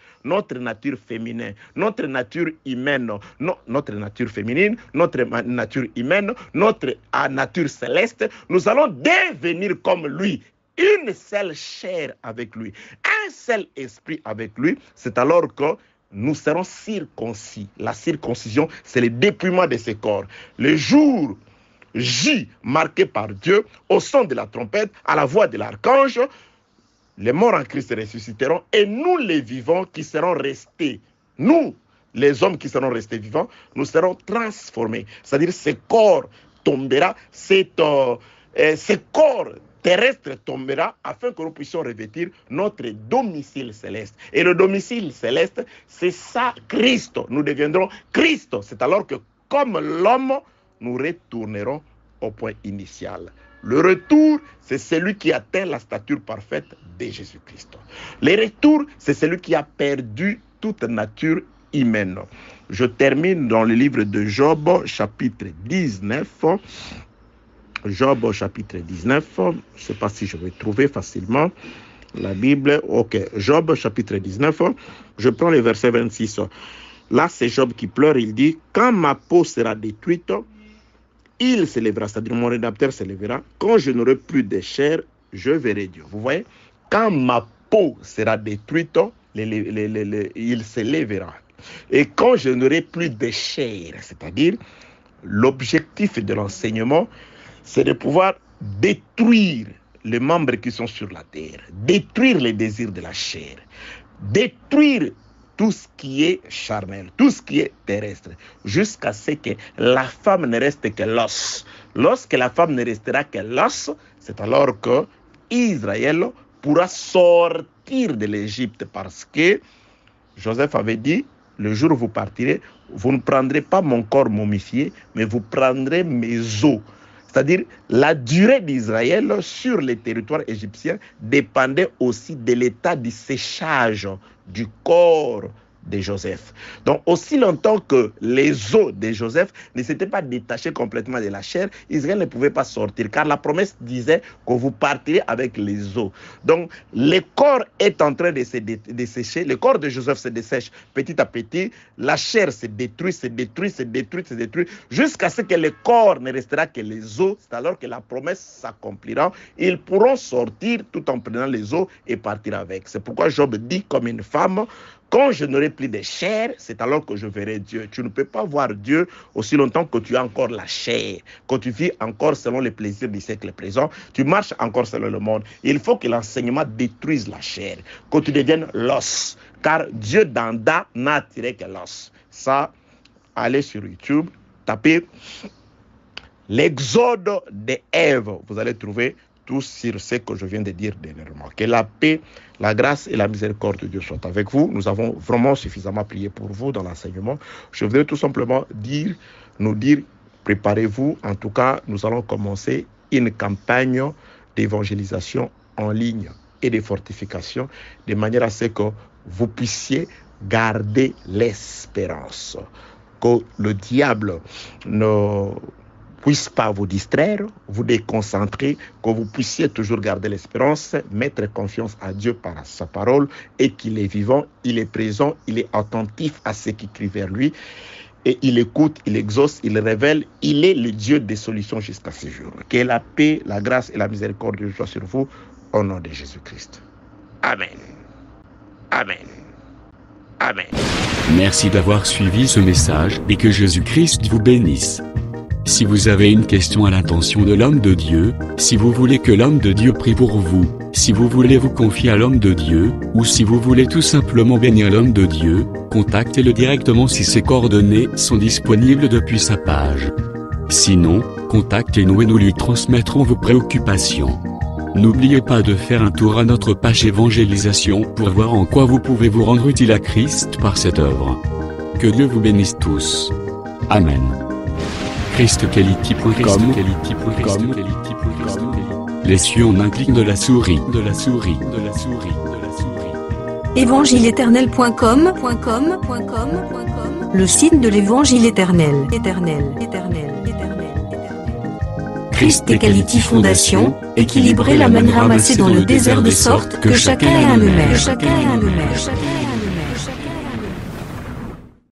féminine, notre nature humaine, notre nature féminine, notre nature humaine, notre nature céleste. Nous allons devenir comme lui, une seule chair avec lui, un seul esprit avec lui. C'est alors que nous serons circoncis. La circoncision, c'est le dépouillement de ce corps. Le jour J marqué par Dieu, au son de la trompette, à la voix de l'archange, les morts en Christ ressusciteront et nous les vivants qui serons restés, nous les hommes qui seront restés vivants, nous serons transformés. C'est-à-dire ce corps tombera, ce corps terrestre tombera afin que nous puissions revêtir notre domicile céleste. Et le domicile céleste, c'est ça, Christ. Nous deviendrons Christ. C'est alors que comme l'homme, nous retournerons au point initial. Le retour, c'est celui qui atteint la stature parfaite de Jésus-Christ. Le retour, c'est celui qui a perdu toute nature humaine. Je termine dans le livre de Job, chapitre 19. Job, chapitre 19. Je ne sais pas si je vais trouver facilement la Bible. Ok, Job, chapitre 19. Je prends le verset 26. Là, c'est Job qui pleure. Il dit, quand ma peau sera détruite, il s'élèvera, c'est-à-dire mon rédempteur s'élèvera. Quand je n'aurai plus de chair, je verrai Dieu. Vous voyez, quand ma peau sera détruite, il s'élèvera. Et quand je n'aurai plus de chair, c'est-à-dire l'objectif de l'enseignement, c'est de pouvoir détruire les membres qui sont sur la terre, détruire les désirs de la chair, détruire tout ce qui est charnel, tout ce qui est terrestre, jusqu'à ce que la femme ne reste que l'os. Lorsque la femme ne restera que l'os, c'est alors que Israël pourra sortir de l'Égypte, parce que Joseph avait dit, le jour où vous partirez, vous ne prendrez pas mon corps momifié, mais vous prendrez mes os. C'est-à-dire, la durée d'Israël sur les territoires égyptiens dépendait aussi de l'état du séchage du corps de Joseph. Donc, aussi longtemps que les os de Joseph ne s'étaient pas détachés complètement de la chair, Israël ne pouvait pas sortir, car la promesse disait que vous partirez avec les os. Donc, le corps est en train de se dessécher, le corps de Joseph se dessèche petit à petit, la chair se détruit, jusqu'à ce que le corps ne restera que les os. C'est alors que la promesse s'accomplira. Ils pourront sortir tout en prenant les os et partir avec. C'est pourquoi Job dit comme une femme, quand je n'aurai plus de chair, c'est alors que je verrai Dieu. Tu ne peux pas voir Dieu aussi longtemps que tu as encore la chair, que tu vis encore selon les plaisirs du siècle présent, tu marches encore selon le monde. Il faut que l'enseignement détruise la chair, que tu deviennes l'os, car Dieu d'Anda n'a attiré que l'os. Ça, allez sur YouTube, tapez l'exode de Ève, vous allez trouver tout sur ce que je viens de dire dernièrement. Que la paix, la grâce et la miséricorde de Dieu soient avec vous. Nous avons vraiment suffisamment prié pour vous dans l'enseignement. Je voudrais tout simplement nous dire, préparez-vous. En tout cas, nous allons commencer une campagne d'évangélisation en ligne et de fortification, de manière à ce que vous puissiez garder l'espérance. Que le diable ne puisse pas vous distraire, vous déconcentrer, que vous puissiez toujours garder l'espérance, mettre confiance à Dieu par sa parole, et qu'il est vivant, il est présent, il est attentif à ce qui crie vers lui, et il écoute, il exauce, il révèle, il est le Dieu des solutions jusqu'à ce jour. Que la paix, la grâce et la miséricorde de Dieu soient sur vous, au nom de Jésus-Christ. Amen. Amen. Amen. Merci d'avoir suivi ce message et que Jésus-Christ vous bénisse. Si vous avez une question à l'intention de l'homme de Dieu, si vous voulez que l'homme de Dieu prie pour vous, si vous voulez vous confier à l'homme de Dieu, ou si vous voulez tout simplement bénir l'homme de Dieu, contactez-le directement si ses coordonnées sont disponibles depuis sa page. Sinon, contactez-nous et nous lui transmettrons vos préoccupations. N'oubliez pas de faire un tour à notre page évangélisation pour voir en quoi vous pouvez vous rendre utile à Christ par cette œuvre. Que Dieu vous bénisse tous. Amen. ChristQuality.com. Les cieux en un clic de la souris. Évangile-éternel.com, le site de l'évangile éternel. Christ Equality Fondation, équilibrer la manne ramassée dans le désert de sorte que chacun ait un numère.